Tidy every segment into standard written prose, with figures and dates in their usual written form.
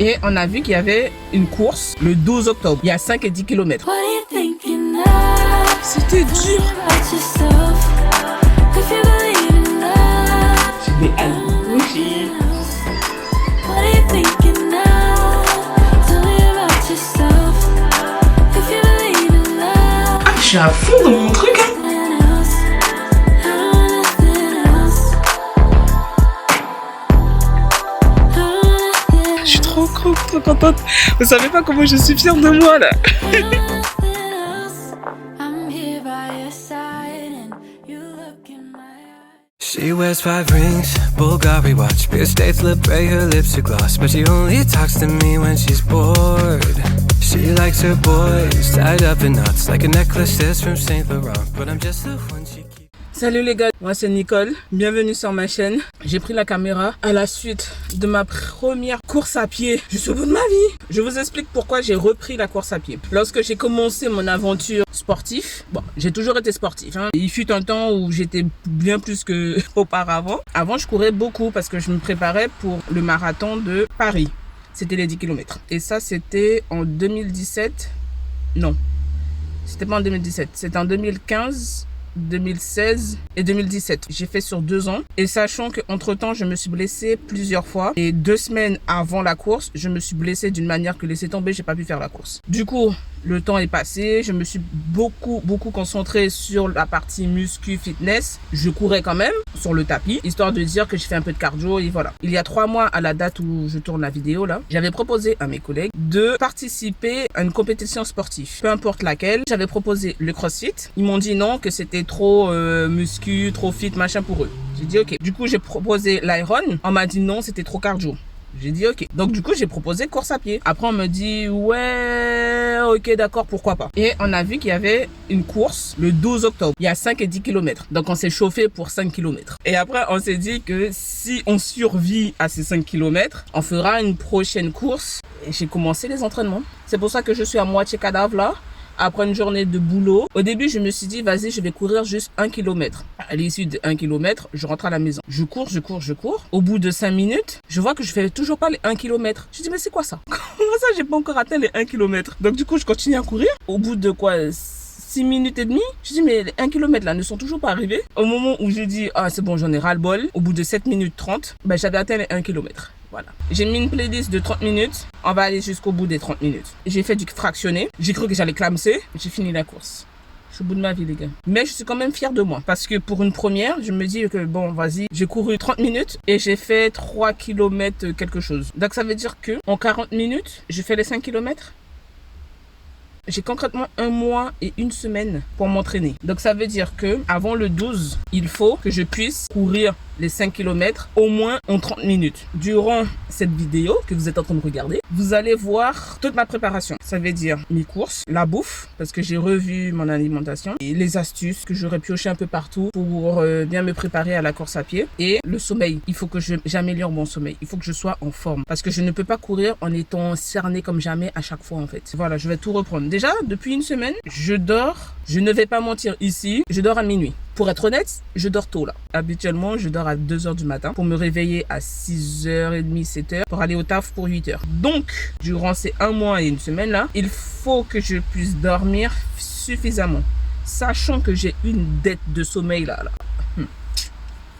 Et on a vu qu'il y avait une course le 12 octobre. Il y a 5 et 10 km. C'était dur. Je vais aller bouger. Ah, je suis à fond dans mon truc, hein. Trop contente. Vous savez pas comment je suis fière de moi là. She wears 5 rings, Bulgari watch, beer stains lip ray, her lips are gloss, but she only talks to me when she's bored. She likes her boys tied up in knots like a necklace that's from Saint Laurent, but I'm just the one she keeps. Salut les gars, moi c'est Nicole, bienvenue sur ma chaîne. J'ai pris la caméra à la suite de ma première course à pied. Je suis au bout de ma vie. Je vous explique pourquoi j'ai repris la course à pied. Lorsque j'ai commencé mon aventure sportive, bon, j'ai toujours été sportif, hein. Il fut un temps où j'étais bien plus que auparavant. Avant, je courais beaucoup parce que je me préparais pour le marathon de Paris. C'était les 10 km. Et ça, c'était en 2017. Non, c'était pas en 2017. C'était en 2015. 2016 et 2017. J'ai fait sur 2 ans. Et sachant qu'entre temps, je me suis blessée plusieurs fois. Et 2 semaines avant la course, je me suis blessée d'une manière que laissez tomber, j'ai pas pu faire la course. Du coup, le temps est passé. Je me suis beaucoup concentrée sur la partie muscu fitness. Je courais quand même sur le tapis, histoire de dire que je fais un peu de cardio et voilà. Il y a 3 mois à la date où je tourne la vidéo là, j'avais proposé à mes collègues de participer à une compétition sportive, peu importe laquelle. J'avais proposé le CrossFit. Ils m'ont dit non, que c'était trop muscu, trop fit, machin pour eux. J'ai dit ok. Du coup, j'ai proposé l'Iron. On m'a dit non, c'était trop cardio. J'ai dit ok. Donc du coup, j'ai proposé course à pied. Après, on me dit ouais, ok, d'accord, pourquoi pas. Et on a vu qu'il y avait une course le 12 octobre. Il y a 5 et 10 km. Donc on s'est chauffé pour 5 km. Et après, on s'est dit que si on survit à ces 5 km, on fera une prochaine course. Et j'ai commencé les entraînements. C'est pour ça que je suis à moitié cadavre là. Après une journée de boulot, au début, je me suis dit, vas-y, je vais courir juste 1 km. À l'issue de 1 km, je rentre à la maison. Je cours. Au bout de 5 minutes, je vois que je fais toujours pas les 1 km. Je dis, mais c'est quoi ça? Comment ça, j'ai pas encore atteint les 1 km? Donc du coup, je continue à courir. Au bout de 6 minutes et demie, je dis, mais les 1 km là ne sont toujours pas arrivés. Au moment où j'ai dit, ah c'est bon, j'en ai ras le bol. Au bout de 7 minutes 30, j'avais atteint les 1 km. Voilà. J'ai mis une playlist de 30 minutes. On va aller jusqu'au bout des 30 minutes. J'ai fait du fractionné. J'ai cru que j'allais clamser. J'ai fini la course. Je suis au bout de ma vie, les gars. Mais je suis quand même fière de moi. Parce que pour une première, je me dis que bon, vas-y. J'ai couru 30 minutes et j'ai fait 3 km quelque chose. Donc ça veut dire que en 40 minutes, je fais les 5 km. J'ai concrètement 1 mois et 1 semaine pour m'entraîner. Donc ça veut dire que avant le 12, il faut que je puisse courir les 5 km au moins en 30 minutes. Durant cette vidéo que vous êtes en train de regarder, vous allez voir toute ma préparation. Ça veut dire mes courses, la bouffe, parce que j'ai revu mon alimentation, et les astuces que j'aurais pioché un peu partout pour bien me préparer à la course à pied. Et le sommeil, il faut que j'améliore mon sommeil. Il faut que je sois en forme. Parce que je ne peux pas courir en étant cerné comme jamais à chaque fois en fait. Voilà, je vais tout reprendre. Déjà, depuis 1 semaine, je dors, je ne vais pas mentir ici, je dors à minuit. Pour être honnête, je dors tôt là. Habituellement, je dors à 2h du matin pour me réveiller à 6h30, 7h pour aller au taf pour 8h. Donc, durant ces 1 mois et 1 semaine là, il faut que je puisse dormir suffisamment. Sachant que j'ai une dette de sommeil là.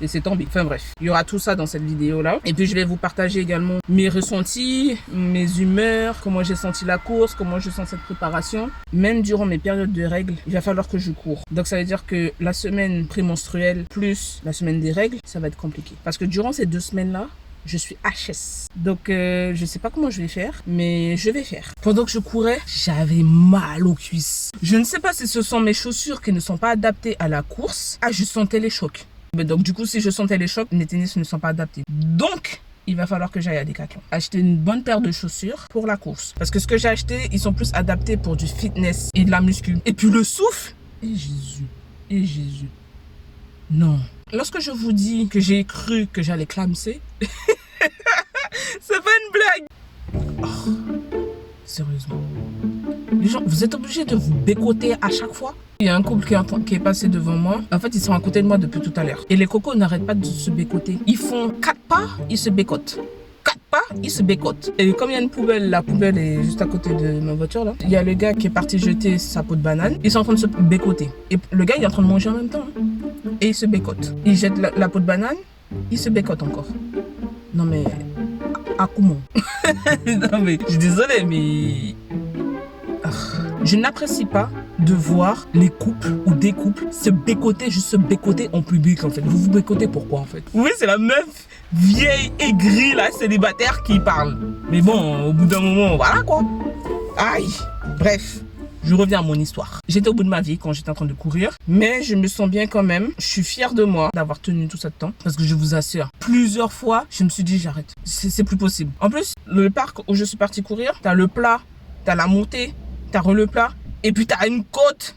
Et c'est tombé. Enfin bref, il y aura tout ça dans cette vidéo là. Et puis je vais vous partager également mes ressentis, mes humeurs, comment j'ai senti la course, comment je sens cette préparation. Même durant mes périodes de règles, il va falloir que je cours. Donc ça veut dire que la semaine prémenstruelle plus la semaine des règles, ça va être compliqué. Parce que durant ces 2 semaines là, je suis HS. Donc je sais pas comment je vais faire, mais je vais faire. Pendant que je courais, j'avais mal aux cuisses. Je ne sais pas si ce sont mes chaussures qui ne sont pas adaptées à la course. Ah, je sentais les chocs. Donc du coup, si je sentais les chocs, mes tennis ne sont pas adaptés. Donc, il va falloir que j'aille à Decathlon. Acheter une bonne paire de chaussures pour la course. Parce que ce que j'ai acheté, ils sont plus adaptés pour du fitness et de la muscu. Et puis le souffle. Et Jésus. Non. Lorsque je vous dis que j'ai cru que j'allais clamser, c'est pas une blague. Oh, sérieusement. Les gens, vous êtes obligés de vous bécoter à chaque fois. Il y a un couple qui est passé devant moi. En fait, ils sont à côté de moi depuis tout à l'heure. Et les cocos n'arrêtent pas de se bécoter. Ils font 4 pas, ils se bécotent. 4 pas, il se bécote. Et comme il y a une poubelle, la poubelle est juste à côté de ma voiture là. Il y a le gars qui est parti jeter sa peau de banane. Ils sont en train de se bécoter. Et le gars il est en train de manger en même temps. Et il se bécote. Il jette la peau de banane, il se bécote encore. Non mais... à comment? Non mais... je suis désolée mais... Je n'apprécie pas de voir les couples ou des couples se bécoter, juste se bécoter en public en fait. Vous vous bécotez pourquoi en fait? Oui, c'est la meuf vieille aigrie là, célibataire qui parle. Mais bon, au bout d'un moment, voilà quoi. Aïe. Bref, je reviens à mon histoire. J'étais au bout de ma vie quand j'étais en train de courir, mais je me sens bien quand même. Je suis fière de moi d'avoir tenu tout ce temps parce que je vous assure, plusieurs fois, je me suis dit j'arrête. C'est plus possible. En plus, le parc où je suis partie courir, t'as le plat, t'as la montée, t'as le plat et puis t'as une côte.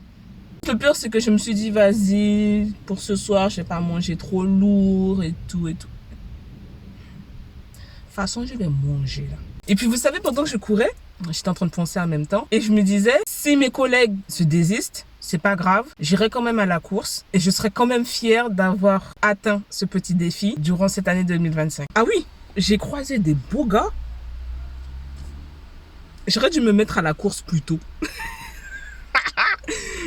Le pire c'est que je me suis dit vas-y pour ce soir je vais pas manger trop lourd et tout et tout. De toute façon je vais manger là. Et puis vous savez pendant que je courais, j'étais en train de penser en même temps et je me disais si mes collègues se désistent, c'est pas grave, j'irai quand même à la course et je serai quand même fière d'avoir atteint ce petit défi durant cette année 2025. Ah oui, j'ai croisé des beaux gars. J'aurais dû me mettre à la course plus tôt.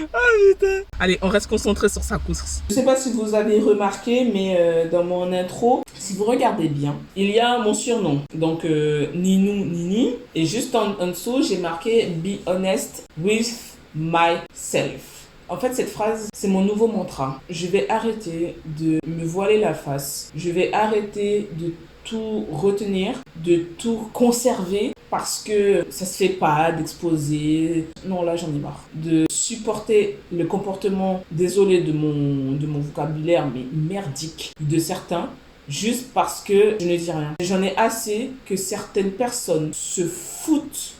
Oh putain. Allez, on reste concentré sur sa course. Je sais pas si vous avez remarqué, mais dans mon intro, si vous regardez bien, il y a mon surnom. Donc, Ninou Nini. Et juste en dessous, j'ai marqué « Be honest with myself ». En fait, cette phrase, c'est mon nouveau mantra. Je vais arrêter de me voiler la face. Je vais arrêter de tout retenir, de tout conserver parce que ça se fait pas d'exposer. Non, là j'en ai marre. De supporter le comportement, désolé de mon vocabulaire, mais merdique de certains, juste parce que je ne dis rien. J'en ai assez que certaines personnes se foutent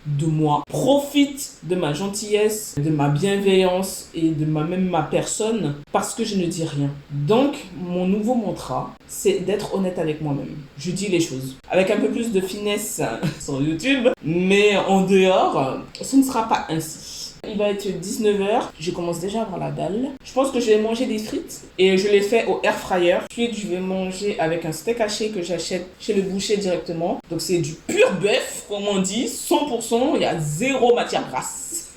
de moi, profitent de ma gentillesse, de ma bienveillance et de même ma personne parce que je ne dis rien. Donc, mon nouveau mantra, c'est d'être honnête avec moi-même. Je dis les choses avec un peu plus de finesse sur YouTube, mais en dehors, ce ne sera pas ainsi. Il va être 19h, je commence déjà à avoir la dalle. Je pense que je vais manger des frites et je les fais au air fryer. Ensuite, je vais manger avec un steak haché que j'achète chez le boucher directement. Donc c'est du pur bœuf, comme on dit, 100%, il y a zéro matière grasse.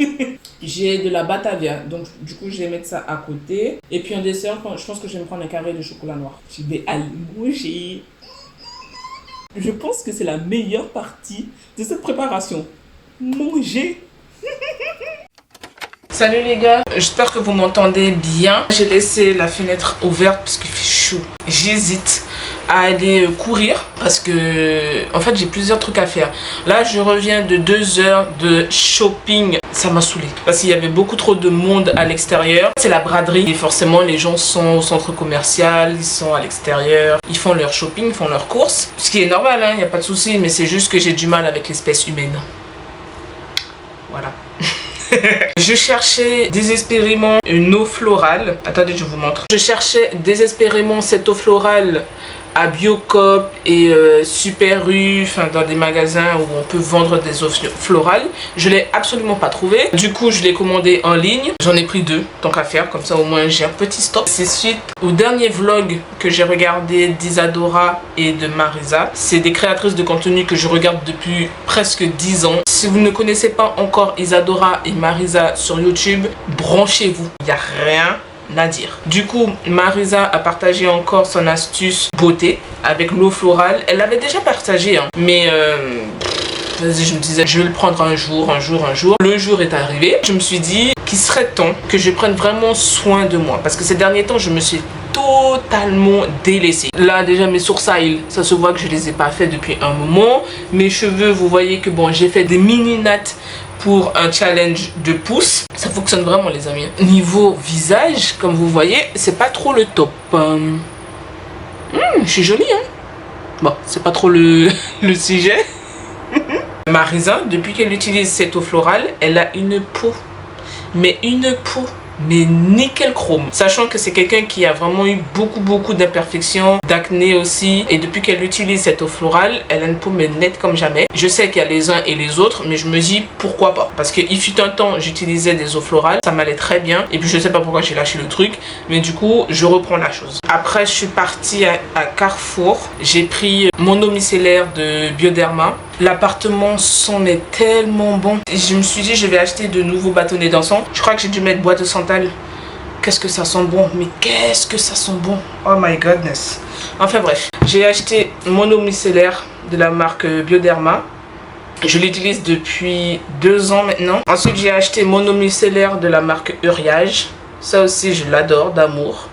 J'ai de la batavia, donc du coup je vais mettre ça à côté. Et puis en dessert, je pense que je vais me prendre un carré de chocolat noir. Je vais aller manger. Je pense que c'est la meilleure partie de cette préparation. Manger. Salut les gars, j'espère que vous m'entendez bien. J'ai laissé la fenêtre ouverte parce qu'il fait chaud. J'hésite à aller courir parce que en fait j'ai plusieurs trucs à faire. Là je reviens de 2 heures de shopping. Ça m'a saoulé parce qu'il y avait beaucoup trop de monde à l'extérieur. C'est la braderie et forcément les gens sont au centre commercial, ils sont à l'extérieur, ils font leur shopping, ils font leurs courses. Ce qui est normal, il n'y a pas de souci, mais c'est juste que j'ai du mal avec l'espèce humaine. Voilà. Je cherchais désespérément une eau florale. Attendez, je vous montre. Je cherchais désespérément cette eau florale à Biocop et Super U, enfin dans des magasins où on peut vendre des eaux florales. Je l'ai absolument pas trouvé. Du coup, je l'ai commandé en ligne. J'en ai pris 2, tant qu'à faire. Comme ça, au moins, j'ai un petit stock. C'est suite au dernier vlog que j'ai regardé d'Isadora et de Marisa. C'est des créatrices de contenu que je regarde depuis presque 10 ans. Si vous ne connaissez pas encore Isadora et Marisa sur YouTube, branchez-vous. Il n'y a rien à dire. Du coup, Marisa a partagé encore son astuce beauté avec l'eau florale. Elle l'avait déjà partagé, hein, mais vas-y, je me disais, je vais le prendre un jour. Le jour est arrivé. Je me suis dit qu'il serait temps que je prenne vraiment soin de moi parce que ces derniers temps, je me suis totalement délaissée. Là, déjà, mes sourcils, ça se voit que je les ai pas fait depuis un moment. Mes cheveux, vous voyez que bon, j'ai fait des mini nattes pour un challenge de pouces. Ça fonctionne vraiment les amis. Niveau visage, comme vous voyez, c'est pas trop le top. Je suis jolie hein. Bon, c'est pas trop le sujet. Marisa, depuis qu'elle utilise cette eau florale, elle a une peau. Mais une peau mais nickel chrome. Sachant que c'est quelqu'un qui a vraiment eu beaucoup d'imperfections, d'acné aussi. Et depuis qu'elle utilise cette eau florale, elle a une peau mais nette comme jamais. Je sais qu'il y a les uns et les autres, mais je me dis pourquoi pas. Parce qu'il fut un temps, j'utilisais des eaux florales, ça m'allait très bien. Et puis je sais pas pourquoi j'ai lâché le truc, mais du coup, je reprends la chose. Après, je suis partie à Carrefour. J'ai pris mon eau micellaire de Bioderma. L'appartement sent tellement bon. Je me suis dit, je vais acheter de nouveaux bâtonnets d'encens. Je crois que j'ai dû mettre bois de santal. Qu'est-ce que ça sent bon, mais qu'est-ce que ça sent bon. Oh my goodness. Enfin bref, j'ai acheté mon eau micellaire de la marque Bioderma. Je l'utilise depuis 2 ans maintenant. Ensuite, j'ai acheté mon eau micellaire de la marque Uriage. Ça aussi, je l'adore d'amour.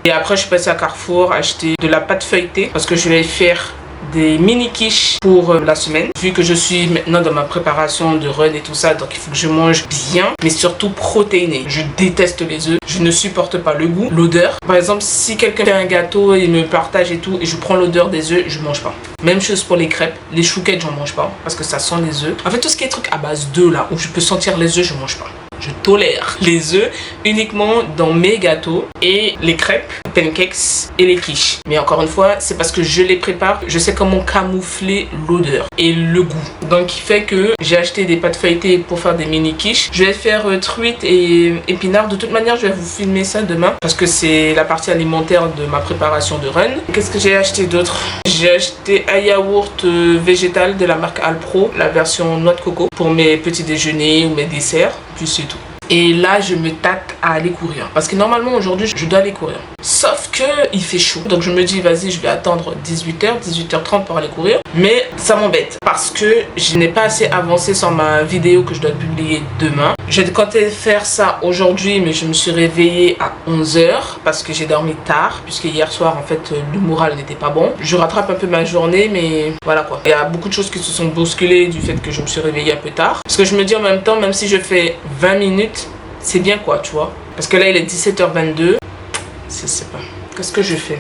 Et après, je suis passée à Carrefour acheter de la pâte feuilletée parce que je vais faire des mini quiches pour la semaine. Vu que je suis maintenant dans ma préparation de run et tout ça, donc il faut que je mange bien, mais surtout protéiné. Je déteste les œufs. Je ne supporte pas le goût, l'odeur. Par exemple, si quelqu'un fait un gâteau et il me partage et tout, et je prends l'odeur des œufs, je mange pas. Même chose pour les crêpes. Les chouquettes, j'en mange pas parce que ça sent les œufs. En fait, tout ce qui est truc à base d'œufs là, où je peux sentir les œufs, je mange pas. Je tolère les œufs uniquement dans mes gâteaux et les crêpes, pancakes et les quiches. Mais encore une fois, c'est parce que je les prépare. Je sais comment camoufler l'odeur et le goût. Donc, il fait que j'ai acheté des pâtes feuilletées pour faire des mini quiches. Je vais faire truite et épinards. De toute manière, je vais vous filmer ça demain parce que c'est la partie alimentaire de ma préparation de run. Qu'est-ce que j'ai acheté d'autre? J'ai acheté un yaourt végétal de la marque Alpro, la version noix de coco, pour mes petits déjeuners ou mes desserts. Puis c'est tout. Et là, je me tâte à aller courir. Parce que normalement, aujourd'hui, je dois aller courir. Sauf que il fait chaud. Donc, je me dis, vas-y, je vais attendre 18h, 18h30 pour aller courir. Mais ça m'embête. Parce que je n'ai pas assez avancé sur ma vidéo que je dois publier demain. J'ai compté faire ça aujourd'hui, mais je me suis réveillée à 11h. Parce que j'ai dormi tard. Puisque hier soir, en fait, le moral n'était pas bon. Je rattrape un peu ma journée, mais voilà quoi. Il y a beaucoup de choses qui se sont bousculées du fait que je me suis réveillée un peu tard. Parce que je me dis en même temps, même si je fais 20 minutes, c'est bien quoi, tu vois. Parce que là, il est 17h22. Je sais pas. Qu'est-ce que je fais?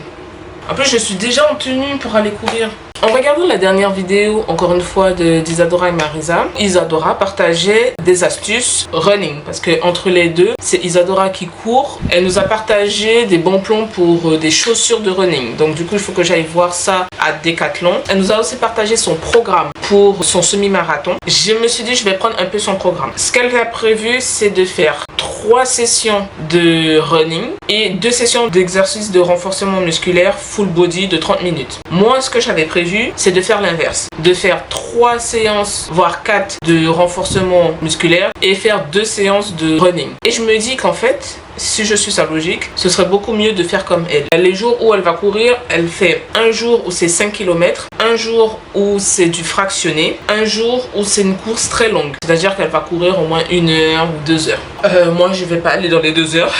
En plus, je suis déjà en tenue pour aller courir. En regardant la dernière vidéo, encore une fois, d'Isadora et Marisa, Isadora partageait des astuces running. Parce que entre les deux, c'est Isadora qui court. Elle nous a partagé des bons plans pour des chaussures de running. Donc du coup, il faut que j'aille voir ça à Decathlon. Elle nous a aussi partagé son programme pour son semi-marathon. Je me suis dit, je vais prendre un peu son programme. Ce qu'elle a prévu, c'est de faire 3 sessions de running et 2 sessions d'exercice de renforcement musculaire full body de 30 minutes. Moi, ce que j'avais prévu, c'est de faire l'inverse. De faire 3 séances, voire 4 de renforcement musculaire et faire 2 séances de running. Et je me dis qu'en fait, si je suis sa logique, ce serait beaucoup mieux de faire comme elle. Les jours où elle va courir, elle fait un jour où c'est 5 km, un jour où c'est du fractionné, un jour où c'est une course très longue. C'est-à-dire qu'elle va courir au moins 1 heure ou 2 heures. Moi, je vais pas aller dans les 2 heures.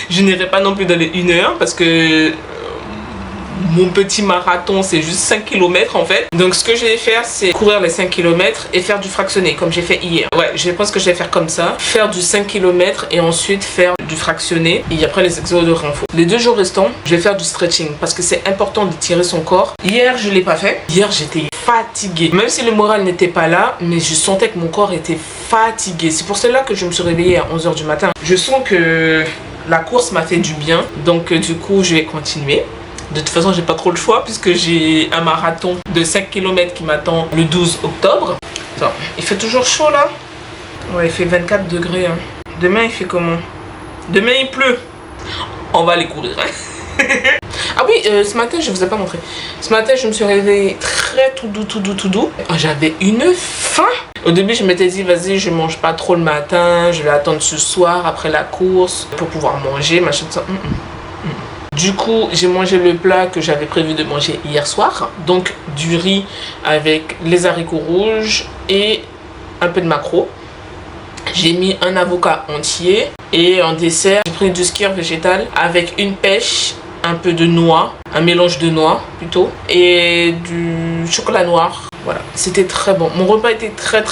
Je n'irai pas non plus dans les 1 heure parce que mon petit marathon, c'est juste 5 km en fait. Donc ce que je vais faire, c'est courir les 5 km et faire du fractionné comme j'ai fait hier. Ouais, je pense que je vais faire comme ça. Faire du 5 km et ensuite faire du fractionné. Et après les exos de renfort. Les 2 jours restants, je vais faire du stretching parce que c'est important de tirer son corps. Hier, je l'ai pas fait. Hier, j'étais fatiguée. Même si le moral n'était pas là, mais je sentais que mon corps était fatigué. C'est pour cela que je me suis réveillée à 11h du matin. Je sens que la course m'a fait du bien. Donc du coup, je vais continuer. De toute façon, j'ai pas trop le choix puisque j'ai un marathon de 5 km qui m'attend le 12 octobre. Attends, il fait toujours chaud là? Ouais, il fait 24 degrés. Hein. Demain, il fait comment? Demain, il pleut. On va aller courir. Hein. Ah oui, ce matin, je vous ai pas montré. Ce matin, je me suis réveillée très tout doux. J'avais une faim. Au début, je m'étais dit, vas-y, je mange pas trop le matin. Je vais attendre ce soir après la course pour pouvoir manger. Machin de ça. Du coup, j'ai mangé le plat que j'avais prévu de manger hier soir. Donc, du riz avec les haricots rouges et un peu de maquereau. J'ai mis un avocat entier. Et en dessert, j'ai pris du skyr végétal avec une pêche, un peu de noix, un mélange de noix plutôt, et du chocolat noir. Voilà, c'était très bon. Mon repas était très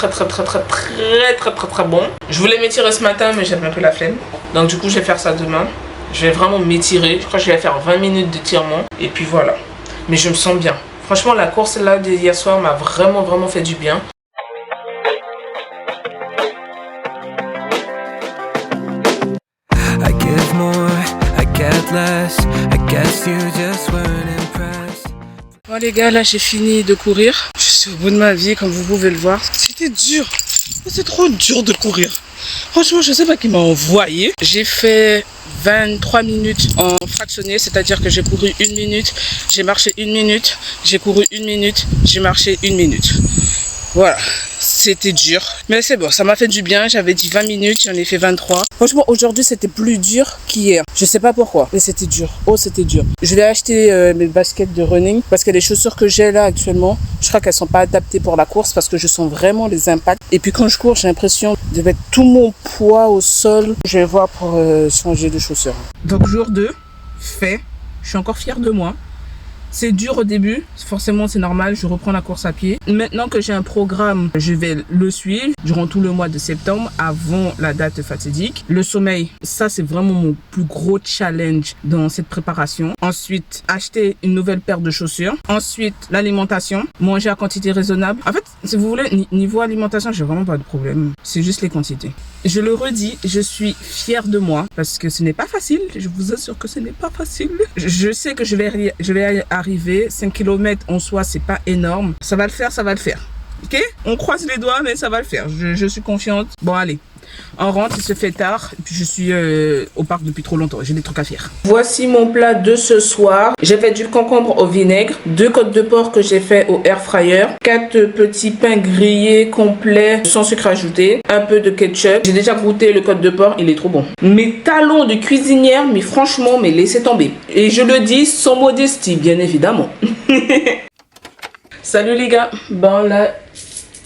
bon. Je voulais m'étirer ce matin, mais j'avais un peu la flemme. Donc du coup, je vais faire ça demain. Je vais vraiment m'étirer. Je crois que je vais faire 20 minutes d'étirement. Et puis voilà. Mais je me sens bien. Franchement, la course là d'hier soir m'a vraiment fait du bien. you just weren't impressed. Bon les gars, là j'ai fini de courir. Je suis au bout de ma vie comme vous pouvez le voir. C'était dur. C'est trop dur de courir. Franchement, je sais pas qui m'a envoyé. J'ai fait 23 minutes en fractionné, c'est-à-dire que j'ai couru 1 minute, j'ai marché 1 minute, j'ai couru 1 minute, j'ai marché 1 minute. Voilà, c'était dur. Mais c'est bon, ça m'a fait du bien. J'avais dit 20 minutes, j'en ai fait 23. Franchement, aujourd'hui, c'était plus dur qu'hier. Je sais pas pourquoi, mais c'était dur. Oh, c'était dur. Je vais acheter mes baskets de running parce que les chaussures que j'ai là actuellement, je crois qu'elles sont pas adaptées pour la course parce que je sens vraiment les impacts. Et puis quand je cours, j'ai l'impression de mettre tout mon poids au sol. Je vais voir pour changer de chaussures. Donc, jour 2, fait. Je suis encore fière de moi. C'est dur au début, forcément c'est normal, je reprends la course à pied. Maintenant que j'ai un programme, je vais le suivre durant tout le mois de septembre avant la date fatidique. Le sommeil, ça c'est vraiment mon plus gros challenge dans cette préparation. Ensuite, acheter une nouvelle paire de chaussures. Ensuite, l'alimentation, manger à quantité raisonnable. En fait, si vous voulez, niveau alimentation, j'ai vraiment pas de problème. C'est juste les quantités. Je le redis, je suis fière de moi parce que ce n'est pas facile. Je vous assure que ce n'est pas facile. Je sais que je vais arriver. 5 km en soi, c'est pas énorme. Ça va le faire, ça va le faire. Ok? On croise les doigts, mais ça va le faire. Je suis confiante. Bon, allez. On rentre, il se fait tard. Et puis je suis au parc depuis trop longtemps. J'ai des trucs à faire. Voici mon plat de ce soir. J'ai fait du concombre au vinaigre, 2 côtes de porc que j'ai fait au air fryer, 4 petits pains grillés complets sans sucre ajouté, un peu de ketchup. J'ai déjà goûté le côte de porc, il est trop bon. Mes talons de cuisinière, mais franchement, mais laissez tomber. Et je le dis sans modestie, bien évidemment. Salut les gars. Bon là,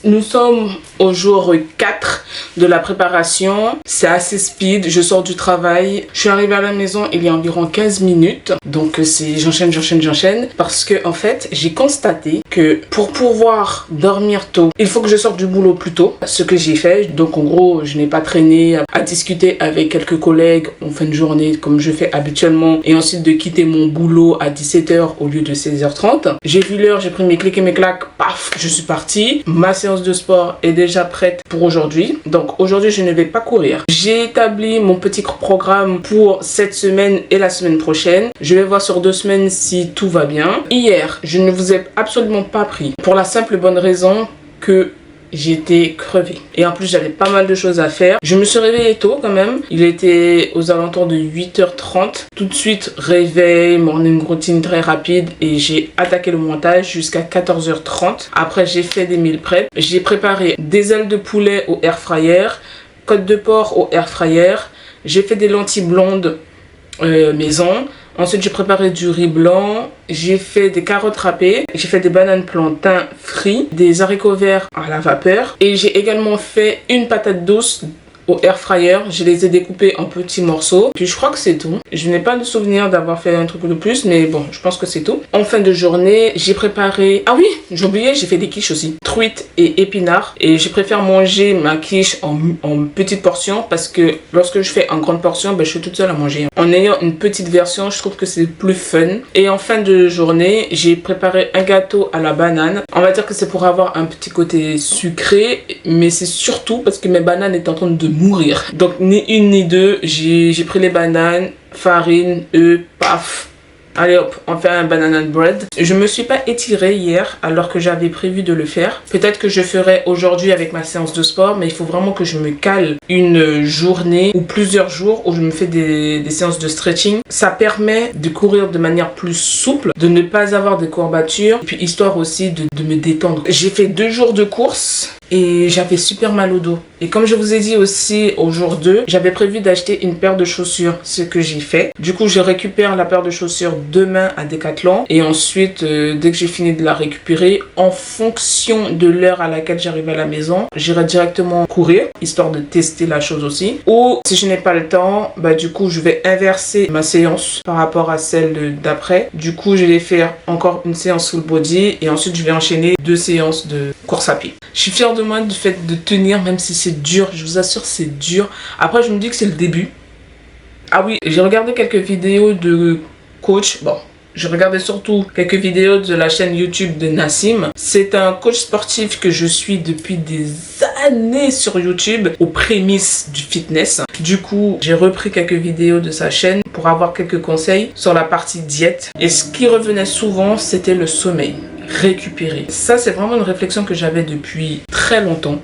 nous sommes au jour 4 de la préparation. C'est assez speed. Je sors du travail. Je suis arrivée à la maison il y a environ 15 minutes. Donc j'enchaîne. Parce que en fait, j'ai constaté que pour pouvoir dormir tôt, il faut que je sorte du boulot plus tôt. Ce que j'ai fait. Donc en gros, je n'ai pas traîné à discuter avec quelques collègues en fin de journée comme je fais habituellement. Et ensuite de quitter mon boulot à 17h au lieu de 16h30. J'ai vu l'heure, j'ai pris mes clics et mes claques. Paf, je suis partie. Ma séance de sport est déjà prête pour aujourd'hui. Donc aujourd'hui je ne vais pas courir. J'ai établi mon petit programme pour cette semaine et la semaine prochaine. Je vais voir sur 2 semaines si tout va bien. Hier je ne vous ai absolument pas pris pour la simple et bonne raison que j'étais crevée. Et en plus, j'avais pas mal de choses à faire. Je me suis réveillée tôt quand même. Il était aux alentours de 8h30. Tout de suite, réveil, morning routine très rapide. Et j'ai attaqué le montage jusqu'à 14h30. Après, j'ai fait des meal prep. J'ai préparé des ailes de poulet au air fryer, côte de porc au air fryer. J'ai fait des lentilles blondes maison. Ensuite, j'ai préparé du riz blanc, j'ai fait des carottes râpées, j'ai fait des bananes plantains frites, des haricots verts à la vapeur et j'ai également fait une patate douce au air fryer. Je les ai découpés en petits morceaux. Puis je crois que c'est tout. Je n'ai pas le souvenir d'avoir fait un truc de plus, mais bon, je pense que c'est tout. En fin de journée, j'ai préparé... Ah oui, j'ai oublié, j'ai fait des quiches aussi. Truites et épinards. Et je préfère manger ma quiche en petites portions parce que lorsque je fais en grande portion, ben, je suis toute seule à manger. En ayant une petite version, je trouve que c'est plus fun. Et en fin de journée, j'ai préparé un gâteau à la banane. On va dire que c'est pour avoir un petit côté sucré, mais c'est surtout parce que mes bananes étaient en train de mourir. Donc ni une ni deux, j'ai pris les bananes, farine, œufs, paf. Allez hop, on fait un banana bread. Je me suis pas étirée hier alors que j'avais prévu de le faire. Peut-être que je ferai aujourd'hui avec ma séance de sport, mais il faut vraiment que je me cale une journée ou plusieurs jours où je me fais des séances de stretching. Ça permet de courir de manière plus souple, de ne pas avoir de courbatures, et puis histoire aussi de me détendre. J'ai fait 2 jours de course et j'avais super mal au dos. Et comme je vous ai dit aussi au jour 2, j'avais prévu d'acheter une paire de chaussures, ce que j'ai fait. Du coup, je récupère la paire de chaussures demain à Decathlon et ensuite, dès que j'ai fini de la récupérer, en fonction de l'heure à laquelle j'arrive à la maison, j'irai directement courir, histoire de tester la chose aussi. Ou si je n'ai pas le temps, bah du coup, je vais inverser ma séance par rapport à celle d'après. Du coup, je vais faire encore une séance full body et ensuite, je vais enchaîner 2 séances de course à pied. Je suis fière de moi du fait de tenir, même si c'est dur. Je vous assure, c'est dur. Après, je me dis que c'est le début. Ah oui, j'ai regardé quelques vidéos de coach. Bon, je regardais surtout quelques vidéos de la chaîne YouTube de Nassim. C'est un coach sportif que je suis depuis des années sur YouTube aux prémices du fitness. Du coup, j'ai repris quelques vidéos de sa chaîne pour avoir quelques conseils sur la partie diète. Et ce qui revenait souvent, c'était le sommeil. Récupérer. Ça, c'est vraiment une réflexion que j'avais depuis très longtemps.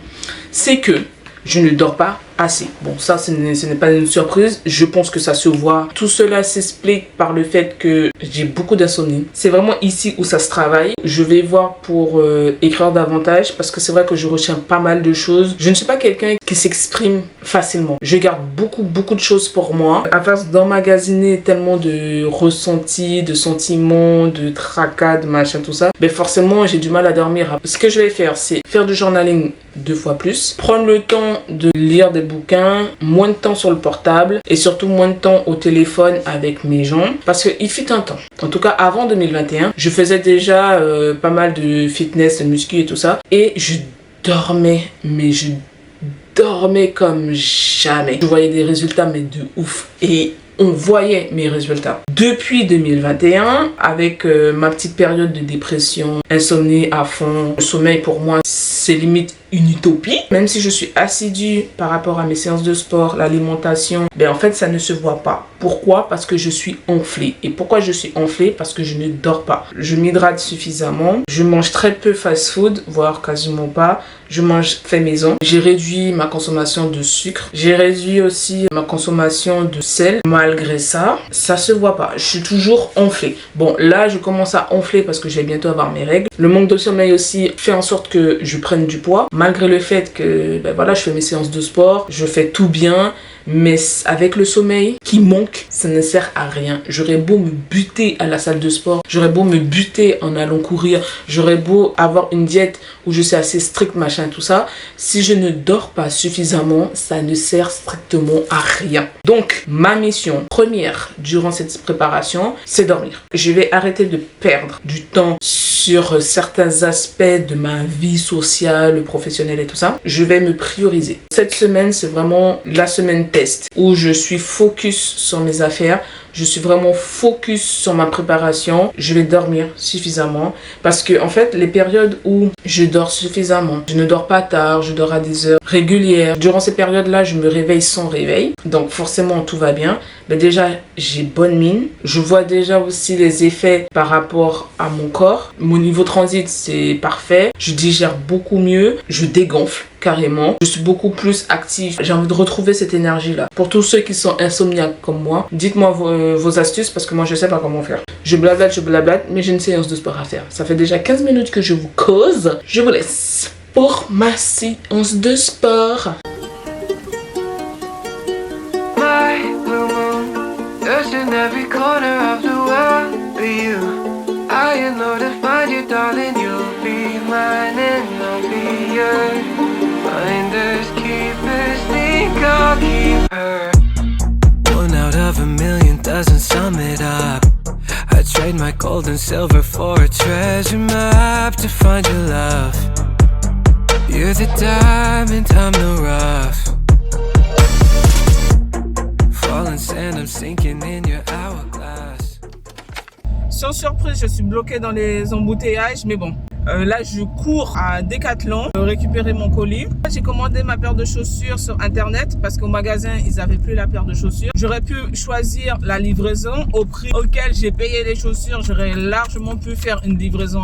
C'est que je ne dors pas assez. Bon, ça, ce n'est pas une surprise. Je pense que ça se voit. Tout cela s'explique par le fait que j'ai beaucoup d'insomnie. C'est vraiment ici où ça se travaille. Je vais voir pour écrire davantage parce que c'est vrai que je retiens pas mal de choses. Je ne suis pas quelqu'un qui s'exprime facilement. Je garde beaucoup de choses pour moi. À force d'emmagasiner tellement de ressentis, de sentiments, de tracas, de machin, tout ça, ben forcément, j'ai du mal à dormir. Ce que je vais faire, c'est faire du journaling 2 fois plus, prendre le temps de lire des bouquins, moins de temps sur le portable et surtout moins de temps au téléphone avec mes gens parce qu'il fut un temps, en tout cas avant 2021, je faisais déjà pas mal de fitness, de muscu et tout ça et je dormais, mais je dormais comme jamais. Je voyais des résultats mais de ouf et on voyait mes résultats. Depuis 2021, avec ma petite période de dépression, insomnie à fond, le sommeil pour moi c'est limite une utopie. Même si je suis assidue par rapport à mes séances de sport, l'alimentation, ben en fait ça ne se voit pas. Pourquoi? Parce que je suis enflée. Et pourquoi je suis enflée? Parce que je ne dors pas. Je m'hydrate suffisamment. Je mange très peu fast-food, voire quasiment pas. Je mange fait maison. J'ai réduit ma consommation de sucre. J'ai réduit aussi ma consommation de sel. Malgré ça, ça se voit pas. Je suis toujours enflée. Bon, là, je commence à enfler parce que je vais bientôt avoir mes règles. Le manque de sommeil aussi fait en sorte que je prenne du poids. Malgré le fait que, ben voilà, je fais mes séances de sport, je fais tout bien. Mais avec le sommeil qui manque, ça ne sert à rien. J'aurais beau me buter à la salle de sport, j'aurais beau me buter en allant courir, j'aurais beau avoir une diète où je suis assez stricte, machin, tout ça. Si je ne dors pas suffisamment, ça ne sert strictement à rien. Donc, ma mission première durant cette préparation, c'est dormir. Je vais arrêter de perdre du temps sur certains aspects de ma vie sociale, professionnelle et tout ça. Je vais me prioriser. Cette semaine, c'est vraiment la semaine test où je suis focus sur mes affaires. Je suis vraiment focus sur ma préparation. Je vais dormir suffisamment parce que en fait, les périodes où je dors suffisamment, je ne dors pas tard, je dors à des heures régulières. Durant ces périodes-là, je me réveille sans réveil. Donc forcément, tout va bien. Mais déjà, j'ai bonne mine. Je vois déjà aussi les effets par rapport à mon corps. Mon niveau transit, c'est parfait. Je digère beaucoup mieux. Je dégonfle carrément. Je suis beaucoup plus active. J'ai envie de retrouver cette énergie-là. Pour tous ceux qui sont insomniaques comme moi, dites-moi vos astuces parce que moi, je sais pas comment faire. Je blablate, mais j'ai une séance de sport à faire. Ça fait déjà 15 minutes que je vous cause. Je vous laisse pour ma séance de sport. Just in every corner of the world for you. I know to find you, darling. You'll be mine and I'll be yours. Finders, keepers, think I'll keep her. 1 out of a million doesn't sum it up. I trade my gold and silver for a treasure map to find your love. You're the diamond, I'm the rough. Sans surprise, je suis bloquée dans les embouteillages, mais bon, là je cours à Decathlon récupérer mon colis. J'ai commandé ma paire de chaussures sur internet parce qu'au magasin ils n'avaient plus la paire de chaussures. J'aurais pu choisir la livraison au prix auquel j'ai payé les chaussures. J'aurais largement pu faire une livraison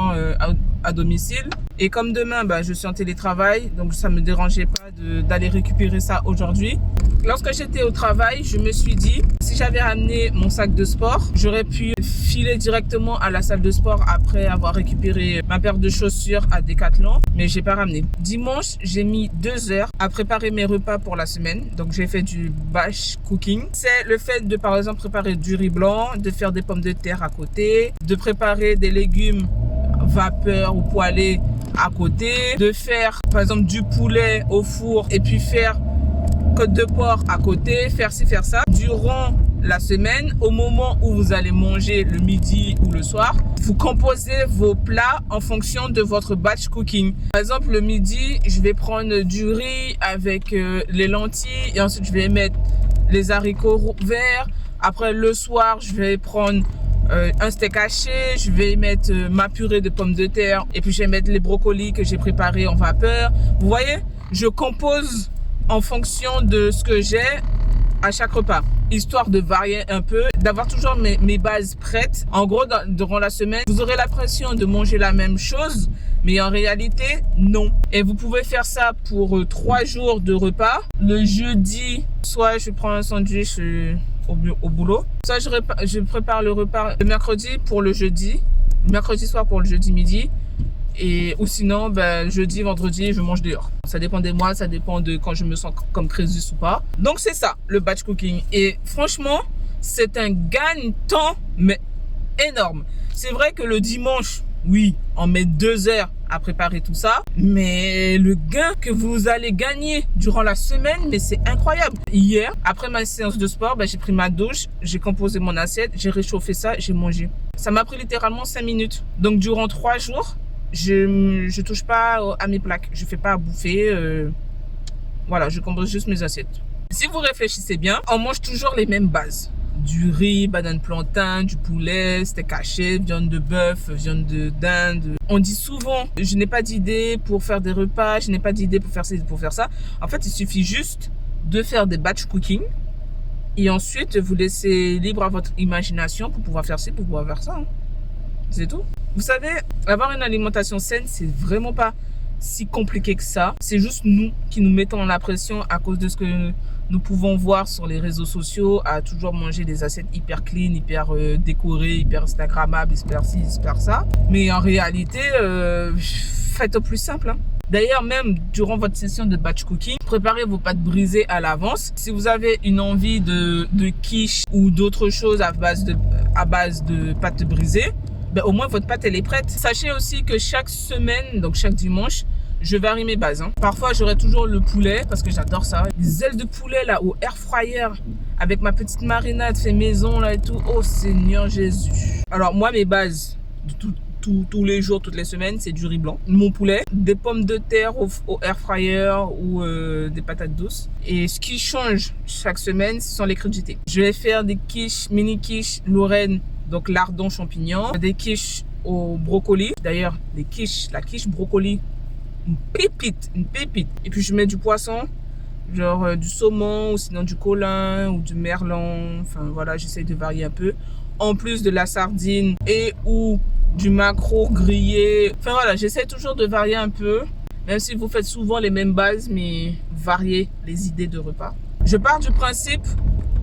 à domicile. Et comme demain, je suis en télétravail, donc ça me dérangeait pas d'aller récupérer ça aujourd'hui. Lorsque j'étais au travail, je me suis dit, si j'avais amené mon sac de sport, j'aurais pu filer directement à la salle de sport après avoir récupéré ma paire de chaussures à Decathlon, mais j'ai pas ramené. Dimanche, j'ai mis 2 heures à préparer mes repas pour la semaine, donc j'ai fait du batch cooking. C'est le fait de, par exemple, préparer du riz blanc, de faire des pommes de terre à côté, de préparer des légumes vapeur ou poêlés à côté, de faire par exemple du poulet au four et puis faire côte de porc à côté, faire ci, faire ça. Durant la semaine, au moment où vous allez manger le midi ou le soir, vous composez vos plats en fonction de votre batch cooking. Par exemple, le midi, je vais prendre du riz avec les lentilles et ensuite je vais mettre les haricots verts. Après, le soir, je vais prendre un steak haché, je vais mettre ma purée de pommes de terre et puis je vais mettre les brocolis que j'ai préparés en vapeur. Vous voyez, je compose en fonction de ce que j'ai à chaque repas, histoire de varier un peu, d'avoir toujours mes bases prêtes. En gros, durant la semaine, vous aurez l'impression de manger la même chose, mais en réalité, non. Et vous pouvez faire ça pour 3 jours de repas. Le jeudi, soit je prends un sandwich au boulot, soit je prépare le repas le mercredi pour le jeudi, mercredi soir pour le jeudi midi, ou sinon ben, jeudi, vendredi je mange dehors. Ça dépend des mois, ça dépend de quand je me sens comme Crésus ou pas. Donc c'est ça le batch cooking, et franchement c'est un gagne-temps mais énorme. C'est vrai que le dimanche, oui, on met 2 heures à préparer tout ça, mais le gain que vous allez gagner durant la semaine, mais c'est incroyable. Hier, après ma séance de sport, ben, j'ai pris ma douche, j'ai composé mon assiette, j'ai réchauffé ça, j'ai mangé. Ça m'a pris littéralement 5 minutes. Donc durant 3 jours, je touche pas à mes plaques, je fais pas à bouffer, voilà, je compose juste mes assiettes. Si vous réfléchissez bien, on mange toujours les mêmes bases. Du riz, banane plantain, du poulet, steak haché, viande de bœuf, viande de dinde. On dit souvent, je n'ai pas d'idée pour faire des repas, je n'ai pas d'idée pour faire ci, pour faire ça. En fait, il suffit juste de faire des batch cooking et ensuite vous laissez libre à votre imagination pour pouvoir faire ci, pour pouvoir faire ça. Hein. C'est tout. Vous savez, avoir une alimentation saine, c'est vraiment pas si compliqué que ça. C'est juste nous qui nous mettons la pression à cause de ce que nous pouvons voir sur les réseaux sociaux, à toujours manger des assiettes hyper clean, hyper décorées, hyper instagrammables, hyper ci, hyper ça. Mais en réalité, faites au plus simple. Hein. D'ailleurs, même durant votre session de batch cooking, préparez vos pâtes brisées à l'avance. Si vous avez une envie de quiche ou d'autres choses à base de pâtes brisées, ben, au moins votre pâte elle est prête. Sachez aussi que chaque semaine, donc chaque dimanche, je varie mes bases. Hein. Parfois, j'aurai toujours le poulet parce que j'adore ça. Les ailes de poulet là au air fryer avec ma petite marinade fait maison là et tout. Oh Seigneur Jésus. Alors moi, mes bases de tous les jours, toutes les semaines, c'est du riz blanc, mon poulet, des pommes de terre au air fryer ou des patates douces. Et ce qui change chaque semaine, ce sont les crudités. Je vais faire des quiches, mini quiches Lorraine, donc lardon champignon, des quiches au brocoli. D'ailleurs, la quiche brocoli, une pépite. Et puis je mets du poisson, genre du saumon ou sinon du colin ou du merlan. Enfin voilà, j'essaie de varier un peu. En plus de la sardine et ou du maquereau grillé. Enfin voilà, j'essaie toujours de varier un peu. Même si vous faites souvent les mêmes bases, mais varier les idées de repas. Je pars du principe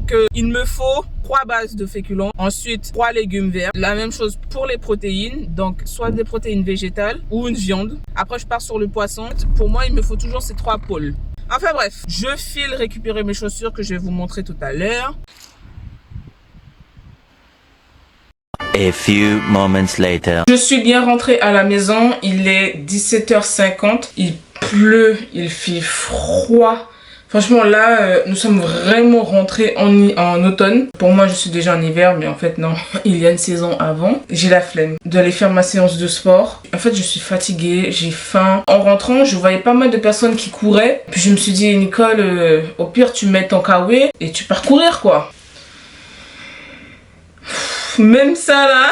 qu'il me faut 3 bases de féculents, ensuite 3 légumes verts. La même chose pour les protéines, donc soit des protéines végétales ou une viande. Après, je pars sur le poisson. Pour moi, il me faut toujours ces 3 pôles. Enfin bref, je file récupérer mes chaussures que je vais vous montrer tout à l'heure. A few moments later. Je suis bien rentrée à la maison, il est 17h50, il pleut, il fait froid. Franchement là, nous sommes vraiment rentrés en automne. Pour moi, je suis déjà en hiver, mais en fait non, il y a une saison avant. J'ai la flemme d'aller faire ma séance de sport. En fait, je suis fatiguée, j'ai faim. En rentrant, je voyais pas mal de personnes qui couraient. Puis je me suis dit, Nicole, au pire, tu mets ton kawaii et tu pars courir quoi. Même ça là,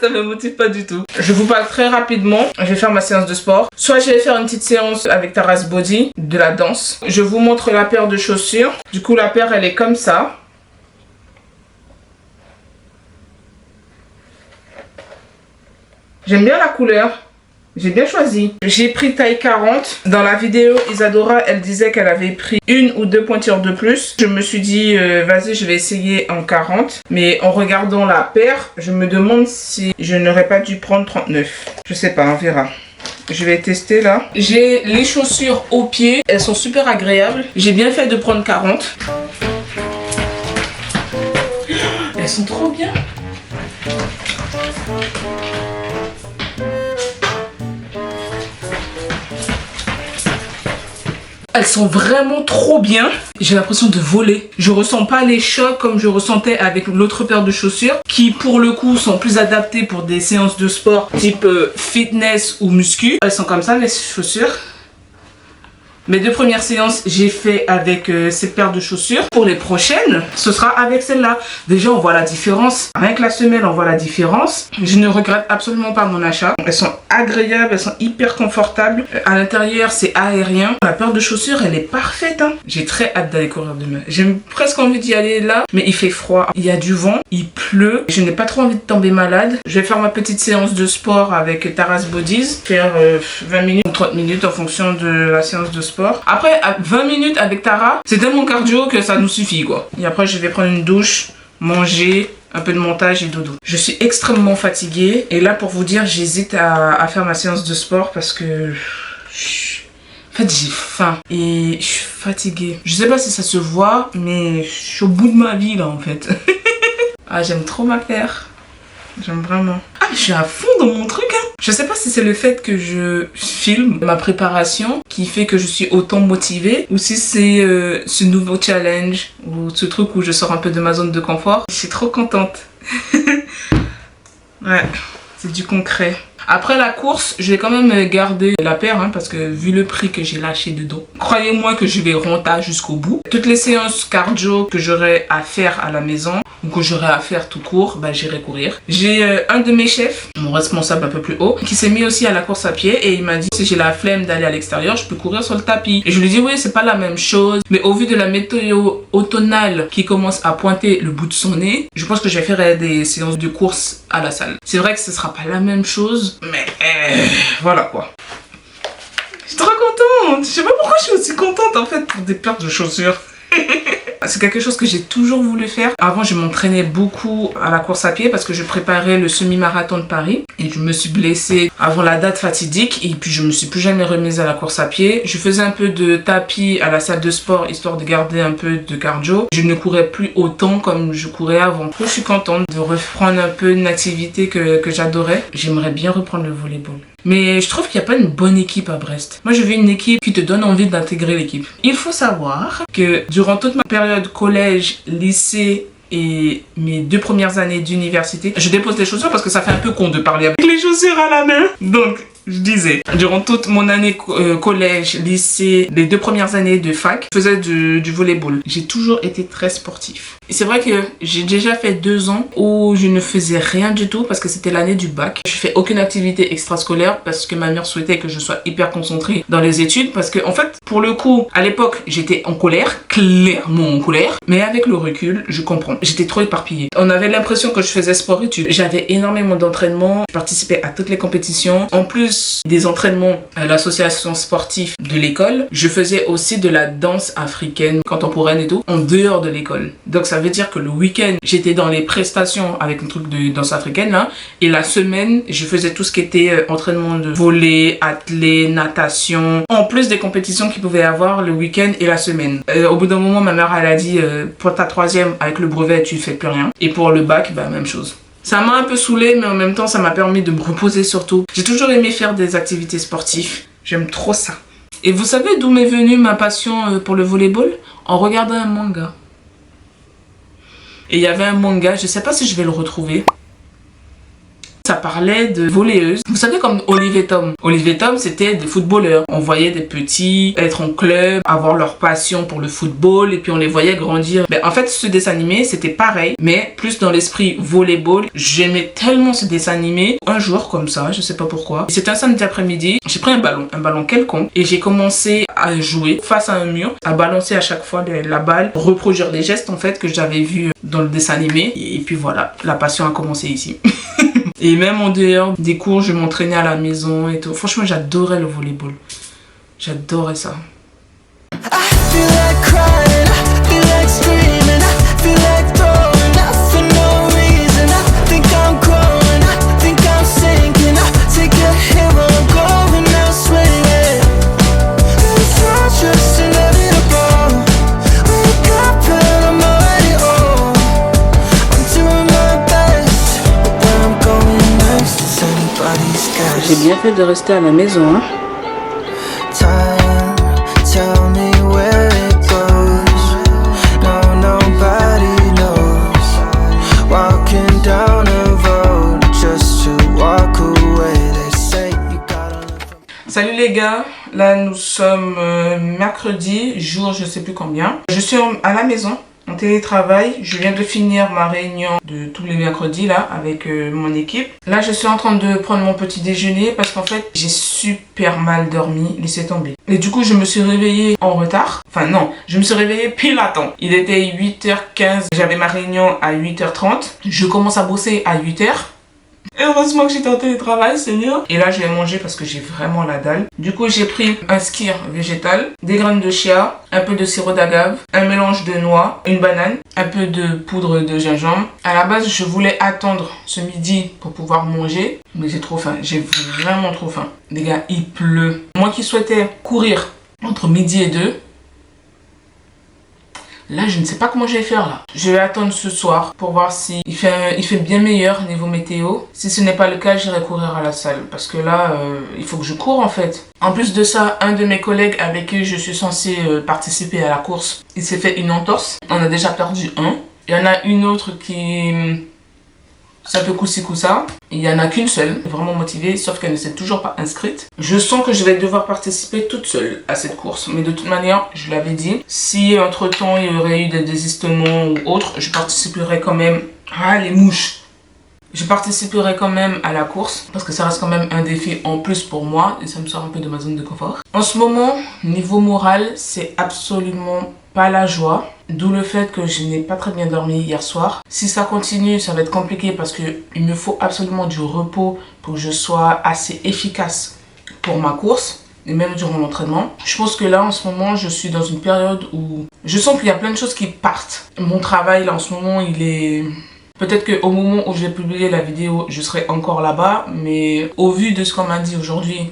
ça me motive pas du tout. Je vous parle très rapidement. Je vais faire ma séance de sport. Soit je vais faire une petite séance avec Taras Body, de la danse. Je vous montre la paire de chaussures. Du coup, la paire, elle est comme ça. J'aime bien la couleur. J'ai bien choisi. J'ai pris taille 40. Dans la vidéo, Isadora, elle disait qu'elle avait pris 1 ou 2 pointures de plus. Je me suis dit, vas-y, je vais essayer en 40. Mais en regardant la paire, je me demande si je n'aurais pas dû prendre 39. Je sais pas, on verra. Je vais tester là. J'ai les chaussures aux pieds. Elles sont super agréables. J'ai bien fait de prendre 40. Elles sont trop bien. Elles sont vraiment trop bien. J'ai l'impression de voler. Je ressens pas les chocs comme je ressentais avec l'autre paire de chaussures qui pour le coup sont plus adaptées pour des séances de sport type fitness ou muscu. Elles sont comme ça les chaussures. Mes 2 premières séances, j'ai fait avec cette paire de chaussures. Pour les prochaines, ce sera avec celle-là. Déjà, on voit la différence. Rien que la semelle, on voit la différence. Je ne regrette absolument pas mon achat. Elles sont agréables, elles sont hyper confortables. À l'intérieur, c'est aérien. La paire de chaussures, elle est parfaite. Hein. J'ai très hâte d'aller courir demain. J'ai presque envie d'y aller là, mais il fait froid. Il y a du vent, il pleut. Je n'ai pas trop envie de tomber malade. Je vais faire ma petite séance de sport avec Tara's Bodies. Faire 20 minutes ou 30 minutes en fonction de la séance de sport. Après, à 20 minutes avec Tara, c'est tellement cardio que ça nous suffit quoi. Et après, je vais prendre une douche, manger, un peu de montage et dodo. Je suis extrêmement fatiguée. Et là, pour vous dire, j'hésite à faire ma séance de sport parce que... En fait, j'ai faim et je suis fatiguée. Je sais pas si ça se voit, mais je suis au bout de ma vie là en fait. Ah, j'aime trop ma paire. J'aime vraiment. Ah, je suis à fond dans mon truc hein. Je sais pas si c'est le fait que je filme ma préparation qui fait que je suis autant motivée ou si c'est ce nouveau challenge ou ce truc où je sors un peu de ma zone de confort. Je suis trop contente. Ouais, c'est du concret. Après la course, je vais quand même garder la paire hein, parce que vu le prix que j'ai lâché dedans, croyez-moi que je vais rentrer jusqu'au bout. Toutes les séances cardio que j'aurai à faire à la maison ou que j'aurai à faire tout court, bah, j'irai courir. J'ai un de mes chefs, mon responsable un peu plus haut, qui s'est mis aussi à la course à pied et il m'a dit si j'ai la flemme d'aller à l'extérieur, je peux courir sur le tapis. Et je lui dis oui, c'est pas la même chose, mais au vu de la météo automnale qui commence à pointer le bout de son nez, je pense que je vais faire des séances de course à la salle. C'est vrai que ce sera pas la même chose, mais voilà quoi. Je suis trop contente. Je sais pas pourquoi je suis aussi contente en fait pour des paires de chaussures. C'est quelque chose que j'ai toujours voulu faire. Avant, je m'entraînais beaucoup à la course à pied parce que je préparais le semi-marathon de Paris. Et je me suis blessée avant la date fatidique. Et puis, je me suis plus jamais remise à la course à pied. Je faisais un peu de tapis à la salle de sport histoire de garder un peu de cardio. Je ne courais plus autant comme je courais avant. Je suis contente de reprendre un peu une activité que j'adorais. J'aimerais bien reprendre le volleyball. Mais je trouve qu'il n'y a pas une bonne équipe à Brest. Moi, je veux une équipe qui te donne envie d'intégrer l'équipe. Il faut savoir que durant toute ma période collège, lycée et mes 2 premières années d'université, je dépose les chaussures parce que ça fait un peu con de parler avec les chaussures à la main. Donc, je disais, durant toute mon année collège, lycée, les 2 premières années de fac, je faisais du volleyball. J'ai toujours été très sportif. Et c'est vrai que j'ai déjà fait 2 ans où je ne faisais rien du tout parce que c'était l'année du bac. Je fais aucune activité extrascolaire parce que ma mère souhaitait que je sois hyper concentrée dans les études parce que en fait, pour le coup, à l'époque, j'étais en colère, clairement en colère, mais avec le recul, je comprends. J'étais trop éparpillée. On avait l'impression que je faisais sport-études. J'avais énormément d'entraînements, je participais à toutes les compétitions. En plus des entraînements à l'association sportive de l'école, je faisais aussi de la danse africaine contemporaine et tout en dehors de l'école. Donc ça veut dire que le week-end j'étais dans les prestations avec le truc de danse africaine là, et la semaine je faisais tout ce qui était entraînement de volley, athlé, natation, en plus des compétitions qu'il pouvait y avoir le week-end et la semaine. Au bout d'un moment ma mère elle a dit pour ta 3e avec le brevet tu fais plus rien, et pour le bac bah même chose. Ça m'a un peu saoulée, mais en même temps, ça m'a permis de me reposer surtout. J'ai toujours aimé faire des activités sportives. J'aime trop ça. Et vous savez d'où m'est venue ma passion pour le volleyball? En regardant un manga. Et il y avait un manga, je sais pas si je vais le retrouver. Ça parlait de volleyeuses. Vous savez comme Olive et Tom. Olive et Tom, c'était des footballeurs. On voyait des petits être en club, avoir leur passion pour le football et puis on les voyait grandir. En fait, ce dessin animé, c'était pareil, mais plus dans l'esprit volleyball. J'aimais tellement ce dessin animé. Un jour, comme ça, je sais pas pourquoi. C'était un samedi après-midi. J'ai pris un ballon quelconque et j'ai commencé à jouer face à un mur, à balancer à chaque fois la balle, reproduire les gestes en fait que j'avais vus dans le dessin animé. Et puis voilà, la passion a commencé ici. Et même en dehors des cours, je m'entraînais à la maison et tout. Franchement, j'adorais le volleyball. J'adorais ça. J'ai bien fait de rester à la maison, hein. Salut les gars, Là, nous sommes mercredi, jour je sais plus combien. Je suis à la maison, en télétravail. Je viens de finir ma réunion de tous les mercredis là avec mon équipe. Là, je suis en train de prendre mon petit déjeuner parce qu'en fait, j'ai super mal dormi, laissez tomber. Et du coup, je me suis réveillée en retard. Enfin non, je me suis réveillée pile à temps. Il était 8h15, j'avais ma réunion à 8h30. Je commence à bosser à 8h. Et heureusement que j'étais en télétravail, Seigneur. Et là, je vais manger parce que j'ai vraiment la dalle. Du coup, j'ai pris un skyr végétal, des graines de chia, un peu de sirop d'agave, un mélange de noix, une banane, un peu de poudre de gingembre. À la base, je voulais attendre ce midi pour pouvoir manger, mais j'ai trop faim. J'ai vraiment trop faim. Les gars, il pleut. Moi qui souhaitais courir entre midi et 2, là, je ne sais pas comment je vais faire là. Je vais attendre ce soir pour voir si il fait bien meilleur niveau météo. Si ce n'est pas le cas, j'irai courir à la salle. Parce que là, il faut que je cours en fait. En plus de ça, un de mes collègues avec qui je suis censée participer à la course, il s'est fait une entorse. On a déjà perdu un. Il y en a une autre qui... C'est un peu coup-ci coup-ça. Il n'y en a qu'une seule, vraiment motivée, sauf qu'elle ne s'est toujours pas inscrite. Je sens que je vais devoir participer toute seule à cette course. Mais de toute manière, je l'avais dit, si entre-temps il y aurait eu des désistements ou autre, je participerai quand même... Ah, les mouches! Je participerai quand même à la course parce que ça reste quand même un défi en plus pour moi et ça me sort un peu de ma zone de confort. En ce moment, niveau moral, c'est absolument pas la joie. D'où le fait que je n'ai pas très bien dormi hier soir. Si ça continue, ça va être compliqué parce que il me faut absolument du repos pour que je sois assez efficace pour ma course et même durant l'entraînement. Je pense que là, en ce moment, je suis dans une période où je sens qu'il y a plein de choses qui partent. Mon travail, là, en ce moment, il est... Peut-être qu'au moment où je vais publier la vidéo, je serai encore là-bas, mais au vu de ce qu'on m'a dit aujourd'hui,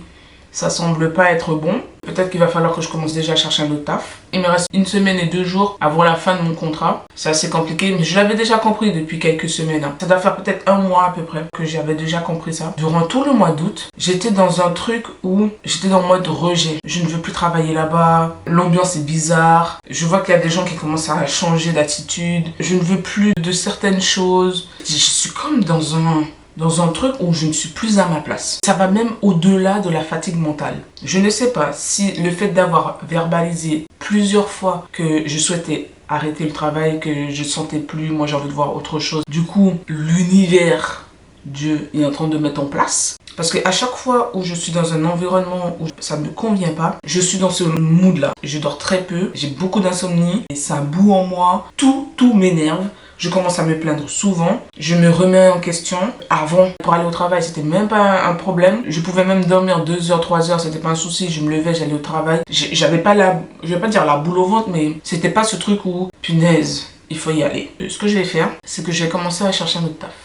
ça semble pas être bon. Peut-être qu'il va falloir que je commence déjà à chercher un autre taf. Il me reste 1 semaine et 2 jours avant la fin de mon contrat. C'est assez compliqué, mais je l'avais déjà compris depuis quelques semaines. Ça doit faire peut-être 1 mois à peu près que j'avais déjà compris ça. Durant tout le mois d'août, j'étais dans un truc où j'étais dans le mode rejet. Je ne veux plus travailler là-bas. L'ambiance est bizarre. Je vois qu'il y a des gens qui commencent à changer d'attitude. Je ne veux plus de certaines choses. Je suis comme dans un truc où je ne suis plus à ma place. Ça va même au-delà de la fatigue mentale. Je ne sais pas si le fait d'avoir verbalisé plusieurs fois que je souhaitais arrêter le travail, que je ne sentais plus, moi j'ai envie de voir autre chose. Du coup, l'univers, Dieu est en train de mettre en place. Parce qu'à chaque fois où je suis dans un environnement où ça ne me convient pas, je suis dans ce mood-là. Je dors très peu, j'ai beaucoup d'insomnie, et ça boue en moi, tout m'énerve. Je commence à me plaindre souvent. Je me remets en question. Avant, pour aller au travail, c'était même pas un problème. Je pouvais même dormir 2 heures, 3 heures, c'était pas un souci. Je me levais, j'allais au travail. J'avais pas je vais pas dire la boule au ventre, mais c'était pas ce truc où, punaise, il faut y aller. Ce que je vais faire, c'est que je vais commencer à chercher un autre taf.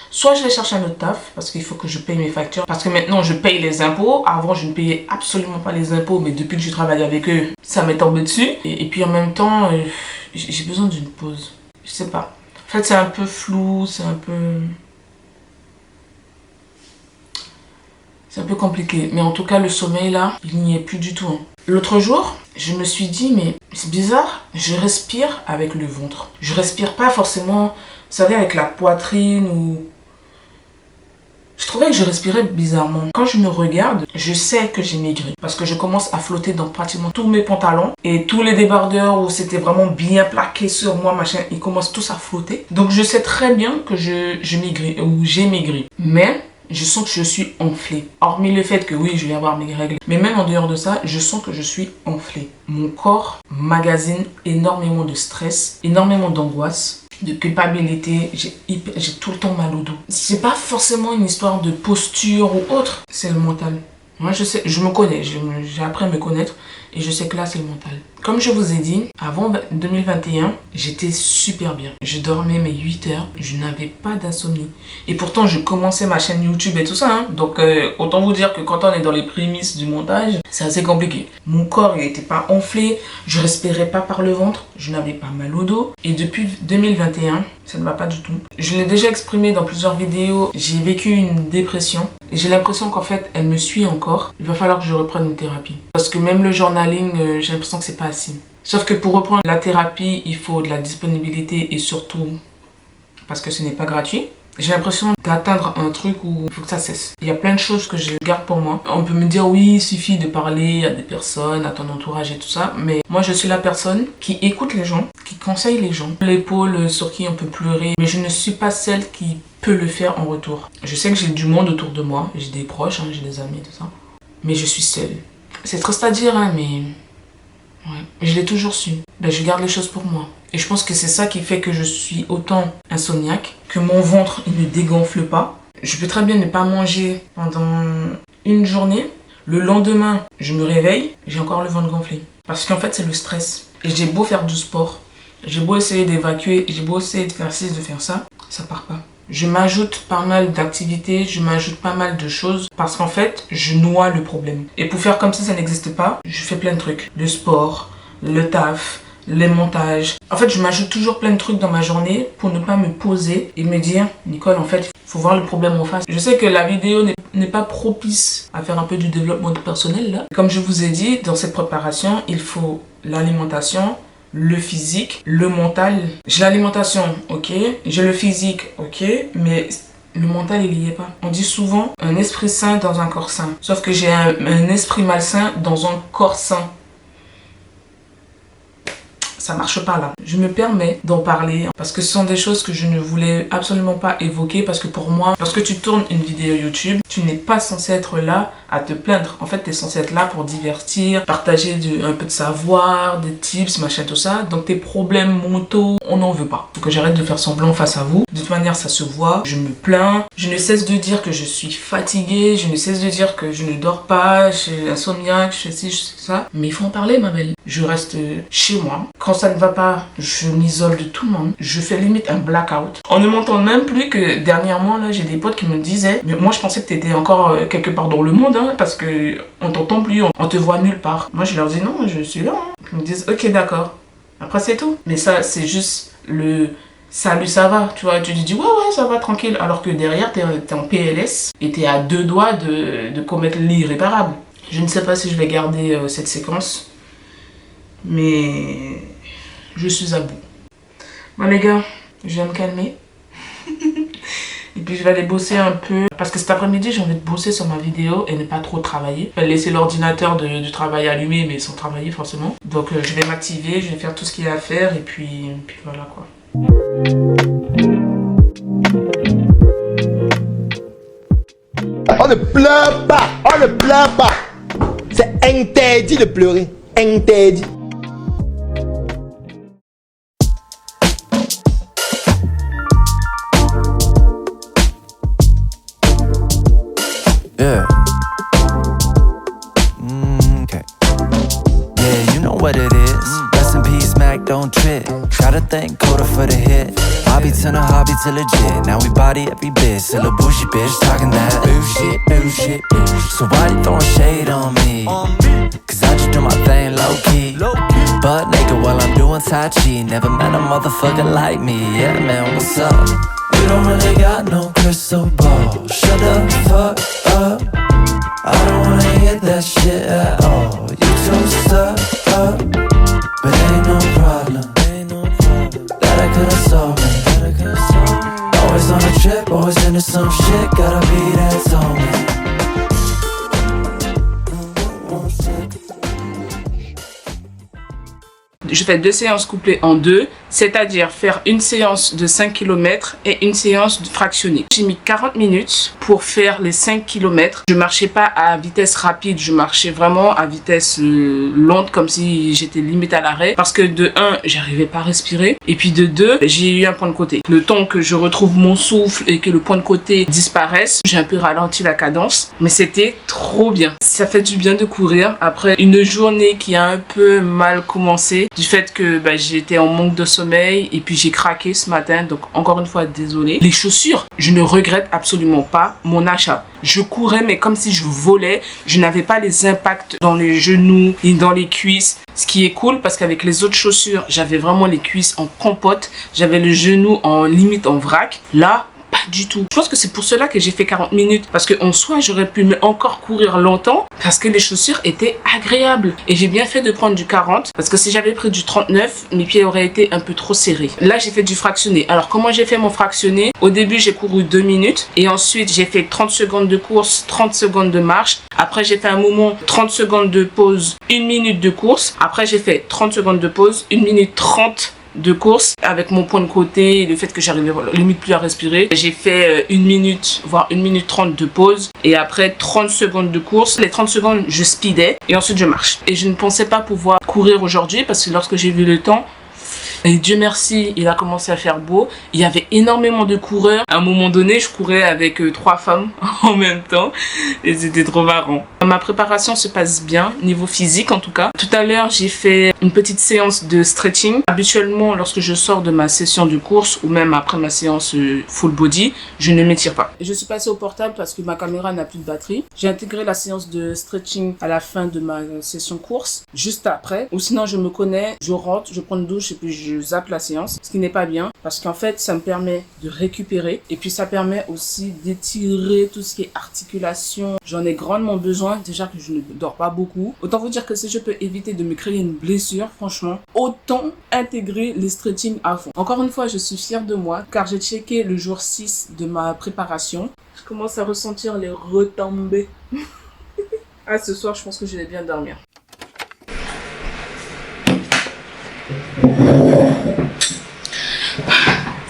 Soit je vais chercher un autre taf parce qu'il faut que je paye mes factures. Parce que maintenant, je paye les impôts. Avant, je ne payais absolument pas les impôts. Mais depuis que je travaille avec eux, ça m'est tombé dessus. Et puis en même temps, j'ai besoin d'une pause. Je sais pas. En fait, c'est un peu flou, c'est un peu compliqué. Mais en tout cas, le sommeil, là, il n'y est plus du tout. Hein. L'autre jour, je me suis dit, mais c'est bizarre, je respire avec le ventre. Je respire pas forcément, vous savez, avec la poitrine ou... Je trouvais que je respirais bizarrement. Quand je me regarde, je sais que j'ai maigri. Parce que je commence à flotter dans pratiquement tous mes pantalons. Et tous les débardeurs où c'était vraiment bien plaqué sur moi, machin, ils commencent tous à flotter. Donc je sais très bien que je maigris, ou j'ai maigri. Mais je sens que je suis enflée. Hormis le fait que oui, je vais avoir mes règles. Mais même en dehors de ça, je sens que je suis enflée. Mon corps magasine énormément de stress, énormément d'angoisse, de culpabilité. J'ai tout le temps mal au dos. C'est pas forcément une histoire de posture ou autre, c'est le mental. Moi je sais, je me connais, j'ai appris à me connaître et je sais que là c'est le mental. Comme je vous ai dit, avant 2021, j'étais super bien. Je dormais mes 8 heures, je n'avais pas d'insomnie. Et pourtant je commençais ma chaîne YouTube et tout ça. Hein. Donc autant vous dire que quand on est dans les prémices du montage, c'est assez compliqué. Mon corps il n'était pas enflé, je respirais pas par le ventre, je n'avais pas mal au dos. Et depuis 2021, ça ne va pas du tout. Je l'ai déjà exprimé dans plusieurs vidéos, j'ai vécu une dépression. Et j'ai l'impression qu'en fait, elle me suit encore. Il va falloir que je reprenne une thérapie. Parce que même le journaling, j'ai l'impression que c'est pas assez. Sauf que pour reprendre la thérapie, il faut de la disponibilité et surtout parce que ce n'est pas gratuit. J'ai l'impression d'atteindre un truc où il faut que ça cesse. Il y a plein de choses que je garde pour moi. On peut me dire oui, il suffit de parler à des personnes, à ton entourage et tout ça. Mais moi, je suis la personne qui écoute les gens, qui conseille les gens. L'épaule sur qui on peut pleurer. Mais je ne suis pas celle qui peut le faire en retour. Je sais que j'ai du monde autour de moi. J'ai des proches, j'ai des amis, tout ça. Mais je suis seule. C'est triste à dire, hein, mais... ouais. Je l'ai toujours su. Je garde les choses pour moi. Et je pense que c'est ça qui fait que je suis autant insomniaque, que mon ventre il ne dégonfle pas. Je peux très bien ne pas manger pendant une journée. Le lendemain, je me réveille, j'ai encore le ventre gonflé. Parce qu'en fait, c'est le stress. Et j'ai beau faire du sport, j'ai beau essayer d'évacuer, j'ai beau essayer de faire ci, de faire ça, ça part pas. Je m'ajoute pas mal d'activités, je m'ajoute pas mal de choses parce qu'en fait, je noie le problème. Et pour faire comme si ça n'existait pas, je fais plein de trucs. Le sport, le taf, les montages. En fait, je m'ajoute toujours plein de trucs dans ma journée pour ne pas me poser et me dire, Nicole, en fait, il faut voir le problème en face. Je sais que la vidéo n'est pas propice à faire un peu du développement personnel là. Comme je vous ai dit, dans cette préparation, il faut l'alimentation, le physique, le mental. J'ai l'alimentation, ok. J'ai le physique, ok. Mais le mental, il y est pas. On dit souvent un esprit sain dans un corps sain. Sauf que j'ai un esprit malsain dans un corps sain. Ça marche pas là. Je me permets d'en parler parce que ce sont des choses que je ne voulais absolument pas évoquer parce que pour moi, lorsque tu tournes une vidéo YouTube, tu n'es pas censé être là à te plaindre. En fait, tu es censé être là pour divertir, partager un peu de savoir, des tips, machin, tout ça. Donc tes problèmes mentaux, on n'en veut pas. Faut que j'arrête de faire semblant face à vous. De toute manière, ça se voit. Je me plains. Je ne cesse de dire que je suis fatiguée. Je ne cesse de dire que je ne dors pas. Je suis insomniaque, je fais ci, je fais ça. Mais il faut en parler, ma belle. Je reste chez moi. Quand ça ne va pas, je m'isole de tout le monde. Je fais limite un blackout. On ne m'entend même plus que dernièrement, là, j'ai des potes qui me disaient, mais moi je pensais que tu étais encore quelque part dans le monde, hein, parce que on t'entend plus, on te voit nulle part. Moi je leur dis non, je suis là. Hein. Ils me disent ok d'accord. Après c'est tout. Mais ça c'est juste le salut ça va, tu vois. Tu te dis ouais ça va tranquille. Alors que derrière t'es en PLS et t'es à deux doigts de commettre l'irréparable. Je ne sais pas si je vais garder cette séquence. Mais je suis à bout. Bon les gars, je vais me calmer. Et puis je vais aller bosser un peu. Parce que cet après-midi, j'ai envie de bosser sur ma vidéo et ne pas trop travailler. Je vais laisser l'ordinateur du travail allumé, mais sans travailler forcément. Donc je vais m'activer, je vais faire tout ce qu'il y a à faire. Et puis voilà quoi. On ne pleure pas, on ne pleure pas. C'est interdit de pleurer, interdit. Yeah. Okay. Yeah, you know what it is. Rest in peace, Mac, don't trip. Gotta thank Coda for the hit. Hobby turn a hobby to legit. Now we body every bitch. Still a bougie bitch talking that bullshit, bullshit, bullshit. So why you throwing shade on me? Cause I just do my thing low key. Butt naked while I'm doing Tai Chi. Never met a motherfucker like me. Yeah, man, what's up? You don't really got no crystal ball. Shut the fuck up. I don't wanna hear that shit at all. You too stuck up, but ain't no problem that I could've solved it. Always on a trip, always into some shit. Gotta be that tall man. Je fais 2 séances couplées en 2, c'est-à-dire faire une séance de 5 km et une séance fractionnée. J'ai mis 40 minutes pour faire les 5 km. Je marchais pas à vitesse rapide, je marchais vraiment à vitesse lente, comme si j'étais limite à l'arrêt. Parce que de 1, j'arrivais pas à respirer. Et puis de 2, j'ai eu un point de côté. Le temps que je retrouve mon souffle et que le point de côté disparaisse, j'ai un peu ralenti la cadence. Mais c'était trop bien. Ça fait du bien de courir après une journée qui a un peu mal commencé. Du fait que j'étais en manque de sommeil et puis j'ai craqué ce matin, donc encore une fois désolée. Les chaussures, je ne regrette absolument pas mon achat. Je courais mais comme si je volais, je n'avais pas les impacts dans les genoux et dans les cuisses. Ce qui est cool parce qu'avec les autres chaussures, j'avais vraiment les cuisses en compote, j'avais le genou en limite en vrac. Là, pas pas du tout. Je pense que c'est pour cela que j'ai fait 40 minutes. Parce qu'en soi, j'aurais pu encore courir longtemps parce que les chaussures étaient agréables. Et j'ai bien fait de prendre du 40 parce que si j'avais pris du 39, mes pieds auraient été un peu trop serrés. Là, j'ai fait du fractionné. Alors, comment j'ai fait mon fractionné? Au début, j'ai couru 2 minutes et ensuite, j'ai fait 30 secondes de course, 30 secondes de marche. Après, j'ai fait un moment 30 secondes de pause, 1 minute de course. Après, j'ai fait 30 secondes de pause, 1 minute 30 de course avec mon point de côté et le fait que j'arrivais limite plus à respirer. J'ai fait 1 minute voire 1 minute 30 de pause et après 30 secondes de course. Les 30 secondes je speedais et ensuite je marche. Et je ne pensais pas pouvoir courir aujourd'hui parce que lorsque j'ai vu le temps, et Dieu merci, il a commencé à faire beau. Il y avait énormément de coureurs. À un moment donné, je courais avec 3 femmes en même temps. Et c'était trop marrant. Ma préparation se passe bien, niveau physique en tout cas. Tout à l'heure, j'ai fait une petite séance de stretching. Habituellement, lorsque je sors de ma session de course ou même après ma séance full body, je ne m'étire pas. Je suis passée au portable parce que ma caméra n'a plus de batterie. J'ai intégré la séance de stretching à la fin de ma session course, juste après. Ou sinon, je me connais, je rentre, je prends une douche et puis je zappe la séance, ce qui n'est pas bien parce qu'en fait ça me permet de récupérer et puis ça permet aussi d'étirer tout ce qui est articulation. J'en ai grandement besoin, déjà que je ne dors pas beaucoup. Autant vous dire que si je peux éviter de me créer une blessure, franchement, autant intégrer les stretching à fond. Encore une fois, je suis fière de moi car j'ai checké le jour 6 de ma préparation. Je commence à ressentir les retombées. Ah, ce soir je pense que je vais bien dormir.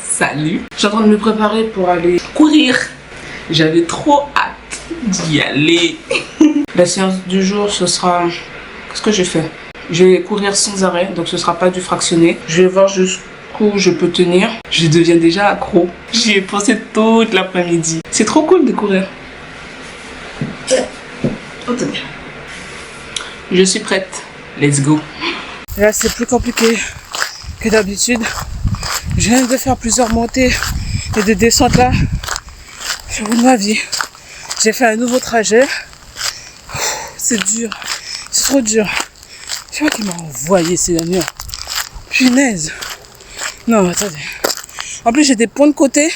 Salut, je suis en train de me préparer pour aller courir. J'avais trop hâte d'y aller. La séance du jour, ce sera... Qu'est-ce que je fais? Je vais courir sans arrêt, donc ce sera pas du fractionné. Je vais voir jusqu'où je peux tenir. Je deviens déjà accro. J'y ai pensé toute l'après-midi. C'est trop cool de courir. Je suis prête. Let's go. Là, c'est plus compliqué que d'habitude. Je viens de faire plusieurs montées et des descentes là. C'est au bout de ma vie. J'ai fait un nouveau trajet. C'est dur. C'est trop dur. Je sais pas qui m'a envoyé ces dernières. Punaise. Non, attendez. En plus, j'ai des points de côté.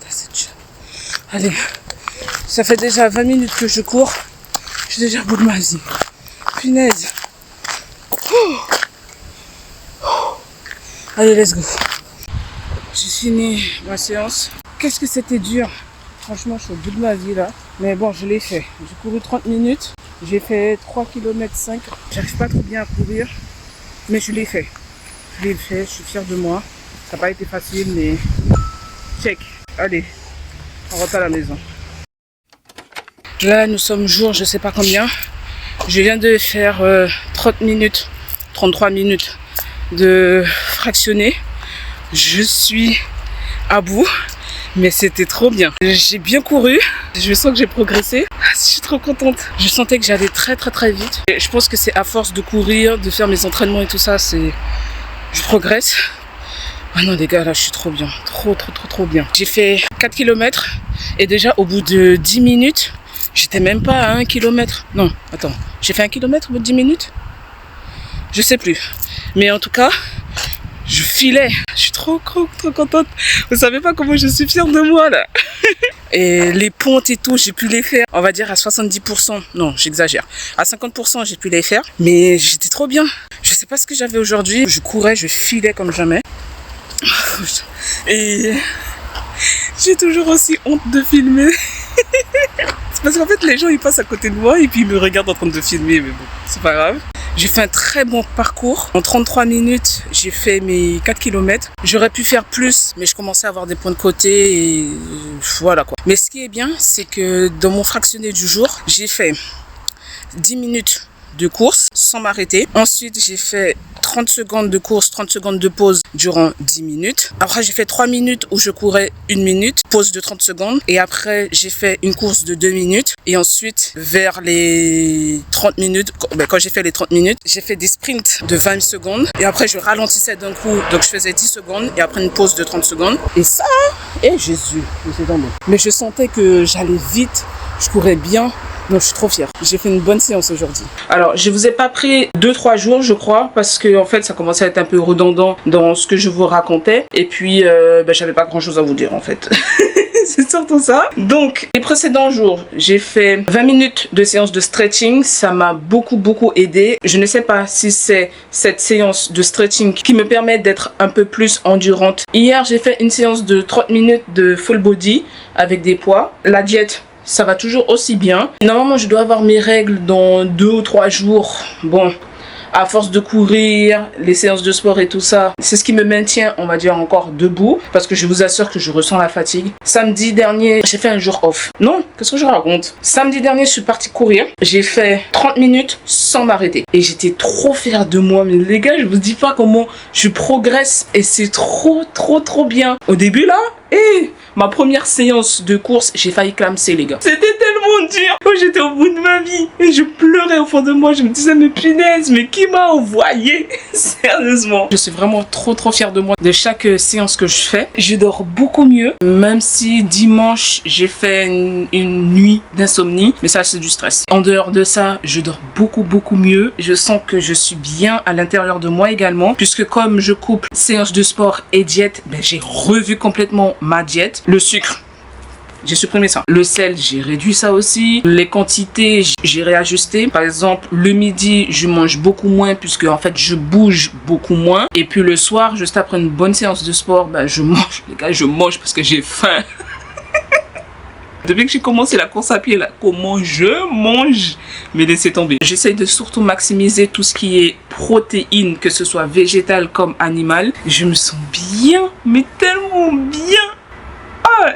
C'est dur. Allez. Ça fait déjà 20 minutes que je cours. Je suis déjà au bout de ma vie. Punaise. Allez, let's go. J'ai fini ma séance. Qu'est-ce que c'était dur. Franchement, je suis au bout de ma vie là. Mais bon, je l'ai fait. J'ai couru 30 minutes. J'ai fait 3 km 5. J'arrive pas trop bien à courir. Mais je l'ai fait. Je l'ai fait. Je suis fière de moi. Ça n'a pas été facile, mais check. Allez, on rentre à la maison. Là, nous sommes jour, je sais pas combien. Je viens de faire 30 minutes, 33 minutes de fractionné. Je suis à bout, mais c'était trop bien. J'ai bien couru, je sens que j'ai progressé. Je suis trop contente. Je sentais que j'allais très vite. Et je pense que c'est à force de courir, de faire mes entraînements et tout ça, je progresse. Ah non les gars, là je suis trop bien, trop bien. J'ai fait 4 km et déjà au bout de 10 minutes, j'étais même pas à 1 km. Non, attends, j'ai fait 1 km au bout de 10 minutes? Je sais plus. Mais en tout cas, je filais. Je suis trop contente. Vous savez pas comment je suis fière de moi là. Et les pontes et tout, j'ai pu les faire. On va dire à 70%. Non, j'exagère. À 50%, j'ai pu les faire. Mais j'étais trop bien. Je sais pas ce que j'avais aujourd'hui. Je courais, je filais comme jamais. Et j'ai toujours aussi honte de filmer. C'est parce qu'en fait les gens ils passent à côté de moi et puis ils me regardent en train de filmer, mais bon, c'est pas grave. J'ai fait un très bon parcours. En 33 minutes, j'ai fait mes 4 km. J'aurais pu faire plus, mais je commençais à avoir des points de côté et voilà quoi. Mais ce qui est bien, c'est que dans mon fractionné du jour, j'ai fait 10 minutes de course sans m'arrêter. Ensuite, j'ai fait 30 secondes de course, 30 secondes de pause durant 10 minutes. Après, j'ai fait 3 minutes où je courais 1 minute, pause de 30 secondes. Et après, j'ai fait une course de 2 minutes. Et ensuite, vers les 30 minutes, quand j'ai fait les 30 minutes, j'ai fait des sprints de 20 secondes. Et après, je ralentissais d'un coup. Donc, je faisais 10 secondes et après une pause de 30 secondes. Et ça, et Jésus, c'est dans moi. Mais je sentais que j'allais vite, je courais bien. Donc je suis trop fière. J'ai fait une bonne séance aujourd'hui. Alors je vous ai pas pris 2-3 jours je crois parce que en fait ça commençait à être un peu redondant dans ce que je vous racontais. Et puis j'avais pas grand chose à vous dire en fait. C'est surtout ça. Donc, les précédents jours, j'ai fait 20 minutes de séance de stretching. Ça m'a beaucoup aidé. Je ne sais pas si c'est cette séance de stretching qui me permet d'être un peu plus endurante. Hier, j'ai fait une séance de 30 minutes de full body avec des poids. La diète, ça va toujours aussi bien. Normalement, je dois avoir mes règles dans 2 ou 3 jours. Bon, à force de courir, les séances de sport et tout ça, c'est ce qui me maintient, on va dire, encore debout. Parce que je vous assure que je ressens la fatigue. Samedi dernier, j'ai fait un jour off. Non, qu'est-ce que je raconte? Samedi dernier, je suis partie courir. J'ai fait 30 minutes sans m'arrêter. Et j'étais trop fière de moi. Mais les gars, je vous dis pas comment je progresse. Et c'est trop bien. Au début, là, ma première séance de course, j'ai failli clamser les gars. C'était tellement dur. Oh, j'étais au bout de ma vie. Et je pleurais au fond de moi. Je me disais, mais punaise, mais qui m'a envoyé? Sérieusement. Je suis vraiment trop fière de moi. De chaque séance que je fais, je dors beaucoup mieux. Même si dimanche, j'ai fait une nuit d'insomnie. Mais ça, c'est du stress. En dehors de ça, je dors beaucoup mieux. Je sens que je suis bien à l'intérieur de moi également. Puisque comme je couple séance de sport et diète, j'ai revu complètement ma diète. Le sucre, j'ai supprimé ça. Le sel, j'ai réduit ça aussi. Les quantités, j'ai réajusté. Par exemple, le midi, je mange beaucoup moins puisque en fait, je bouge beaucoup moins. Et puis le soir, juste après une bonne séance de sport, je mange. Les gars, je mange parce que j'ai faim. Depuis que j'ai commencé la course à pied, là, comment je mange? Mais laissez tomber. J'essaye de surtout maximiser tout ce qui est protéines, que ce soit végétal comme animal. Je me sens bien, mais tellement bien.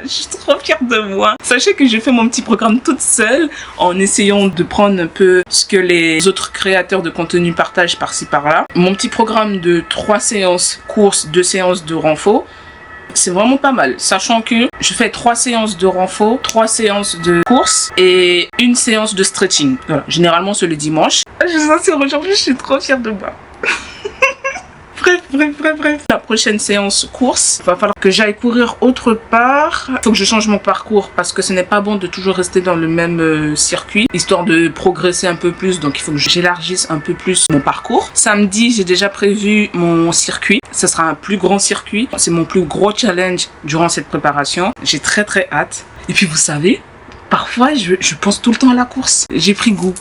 Je suis trop fière de moi. Sachez que j'ai fait mon petit programme toute seule en essayant de prendre un peu ce que les autres créateurs de contenu partagent par-ci par-là. Mon petit programme de 3 séances course, 2 séances de renfort. C'est vraiment pas mal, sachant que je fais 3 séances de renfort, 3 séances de course et 1 séance de stretching. Voilà, généralement c'est le dimanche. Je vous assure, aujourd'hui je suis trop fière de moi. Bref. La prochaine séance course, il va falloir que j'aille courir autre part. Il faut que je change mon parcours parce que ce n'est pas bon de toujours rester dans le même circuit, histoire de progresser un peu plus. Donc il faut que j'élargisse un peu plus mon parcours. Samedi, j'ai déjà prévu mon circuit. Ce sera un plus grand circuit. C'est mon plus gros challenge durant cette préparation. J'ai très hâte. Et puis vous savez, parfois je pense tout le temps à la course. J'ai pris goût.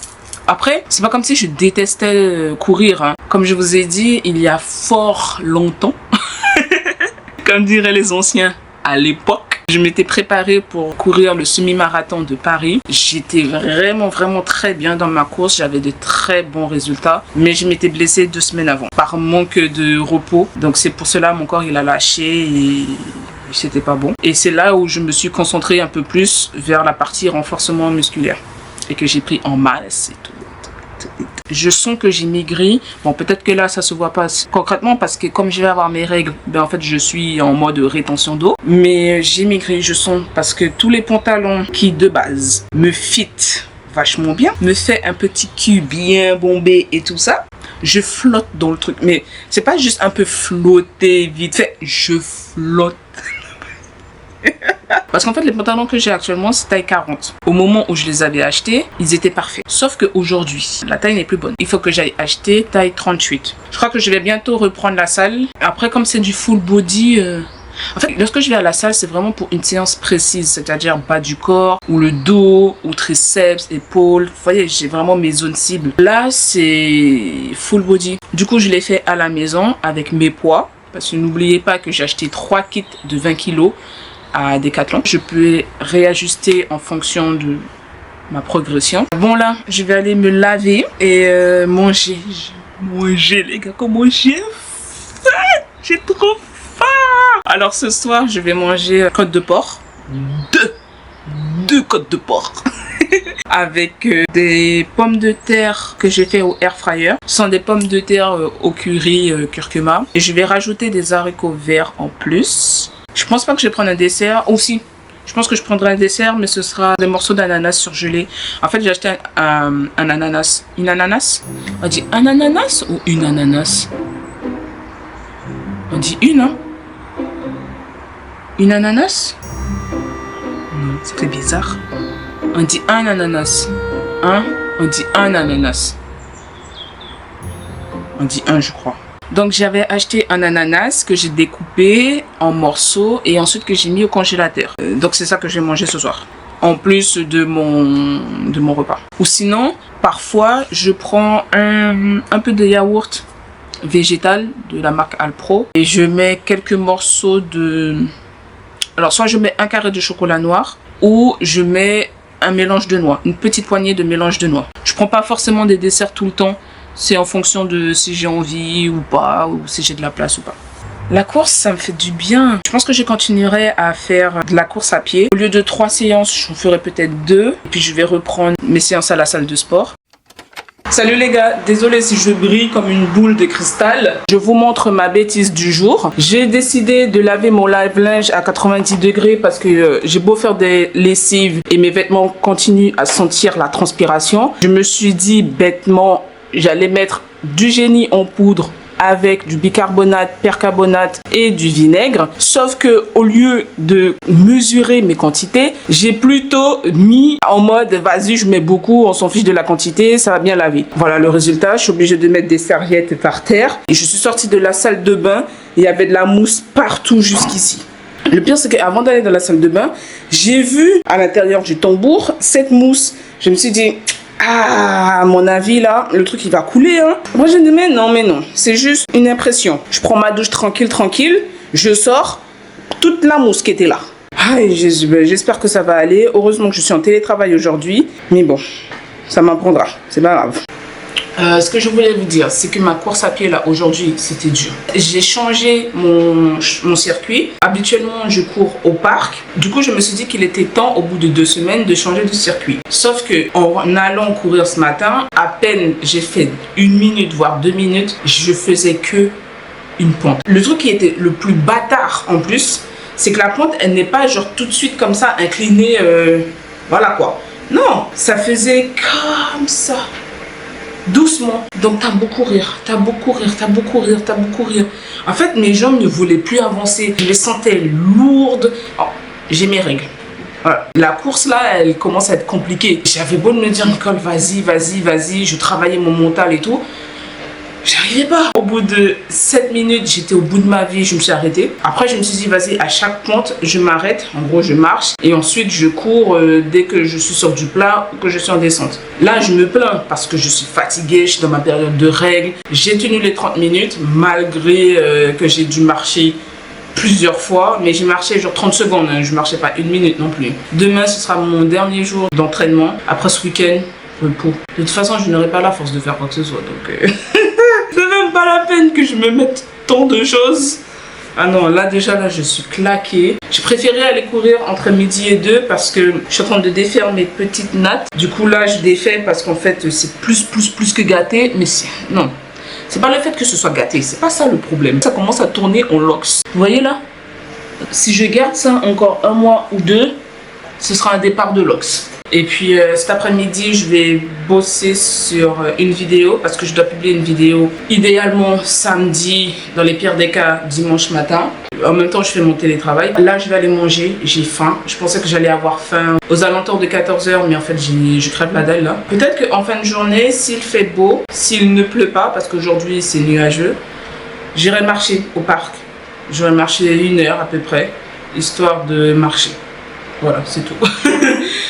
Après, c'est pas comme si je détestais courir. Hein. Comme je vous ai dit, il y a fort longtemps, comme diraient les anciens, à l'époque, je m'étais préparée pour courir le semi-marathon de Paris. J'étais vraiment très bien dans ma course. J'avais de très bons résultats. Mais je m'étais blessée 2 semaines avant, par manque de repos. Donc c'est pour cela mon corps il a lâché et c'était pas bon. Et c'est là où je me suis concentrée un peu plus vers la partie renforcement musculaire. Et que j'ai pris en masse et tout. Je sens que j'ai maigri. Bon, peut-être que là, ça se voit pas concrètement parce que comme je vais avoir mes règles, en fait, je suis en mode rétention d'eau. Mais j'ai maigri, je sens, parce que tous les pantalons qui, de base, me fit vachement bien, me fait un petit cul bien bombé et tout ça, je flotte dans le truc. Mais c'est pas juste un peu flotter vite fait, je flotte. Parce qu'en fait, les pantalons que j'ai actuellement, c'est taille 40. Au moment où je les avais achetés, ils étaient parfaits. Sauf qu'aujourd'hui, la taille n'est plus bonne. Il faut que j'aille acheter taille 38. Je crois que je vais bientôt reprendre la salle. Après, comme c'est du full body... En fait, lorsque je vais à la salle, c'est vraiment pour une séance précise. C'est-à-dire bas du corps, ou le dos, ou triceps, épaules. Vous voyez, j'ai vraiment mes zones cibles. Là, c'est full body. Du coup, je l'ai fait à la maison avec mes poids. Parce que n'oubliez pas que j'ai acheté 3 kits de 20 kg. À Decathlon. Je peux réajuster en fonction de ma progression. Bon là, je vais aller me laver et manger. Manger les gars, comment j'ai faim. J'ai trop faim. Alors ce soir, je vais manger côte de porc. Deux côtes de porc. Avec des pommes de terre que j'ai fait au air fryer. Ce sont des pommes de terre au curry curcuma. Et je vais rajouter des haricots verts en plus. Je pense pas que je vais prendre un dessert. Aussi, je pense que je prendrai un dessert, mais ce sera des morceaux d'ananas surgelés. En fait, j'ai acheté un ananas. Une ananas? On dit un ananas ou une ananas? On dit une, hein? Une ananas? Non, c'est très bizarre. On dit un ananas. On dit un ananas. On dit un, je crois. Donc j'avais acheté un ananas que j'ai découpé en morceaux et ensuite que j'ai mis au congélateur. Donc c'est ça que je vais manger ce soir. En plus de mon repas. Ou sinon, parfois, je prends un peu de yaourt végétal de la marque Alpro et je mets quelques morceaux de... Alors, soit je mets un carré de chocolat noir ou je mets un mélange de noix, une petite poignée de mélange de noix. Je prends pas forcément des desserts tout le temps. C'est en fonction de si j'ai envie ou pas, ou si j'ai de la place ou pas. La course, ça me fait du bien. Je pense que je continuerai à faire de la course à pied. Au lieu de 3 séances, j'en ferai peut-être 2. Et puis je vais reprendre mes séances à la salle de sport. Salut les gars, désolé si je brille comme une boule de cristal. Je vous montre ma bêtise du jour. J'ai décidé de laver mon lave-linge à 90 degrés parce que j'ai beau faire des lessives et mes vêtements continuent à sentir la transpiration. Je me suis dit bêtement, j'allais mettre du génie en poudre avec du bicarbonate, percarbonate et du vinaigre. Sauf que au lieu de mesurer mes quantités, j'ai plutôt mis en mode vas-y, je mets beaucoup, on s'en fiche de la quantité, ça va bien laver. Voilà le résultat, je suis obligée de mettre des serviettes par terre. Et je suis sortie de la salle de bain, il y avait de la mousse partout jusqu'ici. Le pire, c'est qu'avant d'aller dans la salle de bain, j'ai vu à l'intérieur du tambour cette mousse. Je me suis dit... Ah, à mon avis, là, le truc, il va couler, hein. Moi, je dis, mais non. C'est juste une impression. Je prends ma douche tranquille. Je sors. Toute la mousse qui était là. Aïe, j'espère que ça va aller. Heureusement que je suis en télétravail aujourd'hui. Mais bon, ça m'apprendra. C'est pas grave. Ce que je voulais vous dire, c'est que ma course à pied là aujourd'hui, c'était dur. J'ai changé mon circuit. Habituellement, je cours au parc. Du coup, je me suis dit qu'il était temps, au bout de 2 semaines, de changer de circuit. Sauf que en allant courir ce matin, à peine j'ai fait 1 minute, voire 2 minutes, je faisais que une pente. Le truc qui était le plus bâtard en plus, c'est que la pente, elle n'est pas genre tout de suite comme ça, inclinée, voilà quoi. Non, ça faisait comme ça. Doucement. Donc t'as beau courir. En fait, mes jambes ne voulaient plus avancer. Je les sentais lourdes. Oh, j'ai mes règles. Voilà. La course là, elle commence à être compliquée. J'avais beau me dire, Nicole, vas-y. Je travaillais mon mental et tout. J'arrivais pas. Au bout de 7 minutes, j'étais au bout de ma vie, je me suis arrêtée. Après, je me suis dit, vas-y, à chaque pente, je m'arrête. En gros, je marche. Et ensuite, je cours dès que je suis sur du plat ou que je suis en descente. Là, je me plains parce que je suis fatiguée, je suis dans ma période de règles. J'ai tenu les 30 minutes, malgré que j'ai dû marcher plusieurs fois. Mais j'ai marché genre 30 secondes, hein. Je marchais pas 1 minute non plus. Demain, ce sera mon dernier jour d'entraînement. Après ce week-end, repos. De toute façon, je n'aurai pas la force de faire quoi que ce soit. Donc... c'est même pas la peine que je me mette tant de choses. Ah non, là déjà, là, je suis claquée. J'ai préféré aller courir entre midi et 2 parce que je suis en train de défaire mes petites nattes. Du coup, là, je défais parce qu'en fait, c'est plus que gâté. Mais non, c'est pas le fait que ce soit gâté. C'est pas ça le problème. Ça commence à tourner en lox. Vous voyez là? Si je garde ça encore 1 mois ou 2, ce sera un départ de lox. Et puis cet après-midi, je vais bosser sur une vidéo parce que je dois publier une vidéo idéalement samedi, dans les pires des cas dimanche matin. En même temps, je fais mon télétravail. Là, je vais aller manger, j'ai faim. Je pensais que j'allais avoir faim aux alentours de 14 h, mais en fait, je crève la dalle là. Peut-être qu'en fin de journée, s'il fait beau, s'il ne pleut pas, parce qu'aujourd'hui c'est nuageux, j'irai marcher au parc. J'aurai marché 1 heure à peu près, histoire de marcher. Voilà, c'est tout.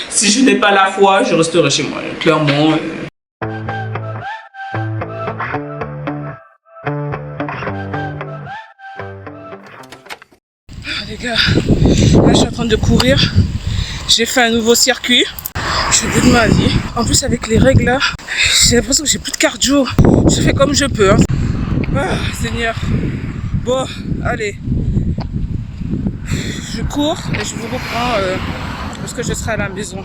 Si je n'ai pas la foi, je resterai chez moi, clairement. Les gars, là je suis en train de courir. J'ai fait un nouveau circuit. Je suis au bout de ma vie. En plus avec les règles là, j'ai l'impression que j'ai plus de cardio. Je fais comme je peux. Hein. Ah, Seigneur. Bon, allez. Je cours et je vous reprends lorsque je serai à la maison.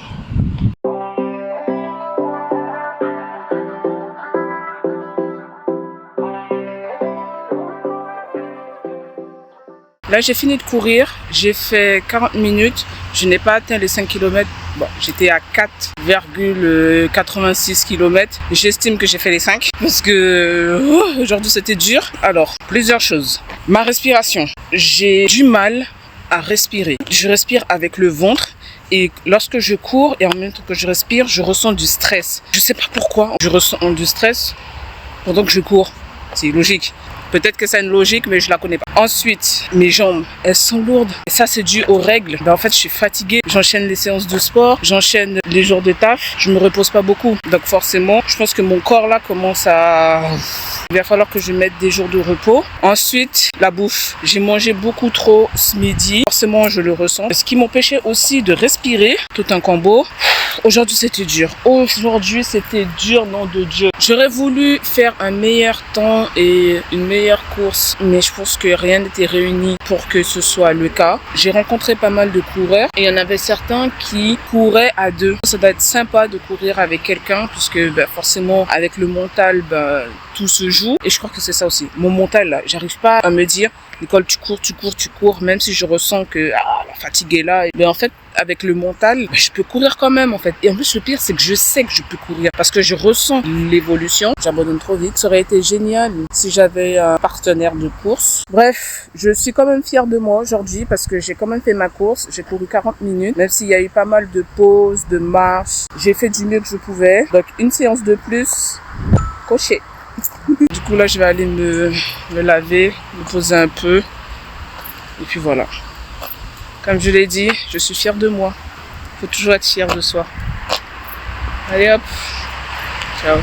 Là, j'ai fini de courir. J'ai fait 40 minutes. Je n'ai pas atteint les 5 km. Bon, j'étais à 4,86 km. J'estime que j'ai fait les 5 parce que aujourd'hui, c'était dur. Alors, plusieurs choses. Ma respiration. J'ai du mal à respirer. Je respire avec le ventre Et lorsque je cours et en même temps que je respire, je ressens du stress. Je sais pas pourquoi je ressens du stress pendant que je cours. C'est logique. Peut-être que c'est une logique, mais je la connais pas. Ensuite, mes jambes, elles sont lourdes. Et ça, c'est dû aux règles. En fait, je suis fatiguée. J'enchaîne les séances de sport. J'enchaîne les jours de taf. Je me repose pas beaucoup. Donc forcément, je pense que mon corps là commence à... Il va falloir que je mette des jours de repos. Ensuite, la bouffe. J'ai mangé beaucoup trop ce midi. Forcément, je le ressens. Ce qui m'empêchait aussi de respirer. Tout un combo. Aujourd'hui, c'était dur. Aujourd'hui, c'était dur, nom de Dieu. J'aurais voulu faire un meilleur temps et une meilleure course, mais je pense que rien n'était réuni pour que ce soit le cas. J'ai rencontré pas mal de coureurs et il y en avait certains qui couraient à deux. Ça doit être sympa de courir avec quelqu'un puisque forcément, avec le mental, tout se joue. Et je crois que c'est ça aussi. Mon mental, là, j'arrive pas à me dire, Nicole, tu cours, même si je ressens que la fatigue est là. Mais en fait, avec le mental, je peux courir quand même en fait. Et en plus, le pire, c'est que je sais que je peux courir parce que je ressens l'évolution. J'abandonne trop vite. Ça aurait été génial si j'avais un partenaire de course. Bref, je suis quand même fière de moi aujourd'hui parce que j'ai quand même fait ma course. J'ai couru 40 minutes, même s'il y a eu pas mal de pauses, de marches. J'ai fait du mieux que je pouvais. Donc, une séance de plus, coché. Du coup, là, je vais aller me laver, me poser un peu. Et puis voilà. Comme je l'ai dit, je suis fière de moi. Il faut toujours être fier de soi. Allez hop. Ciao.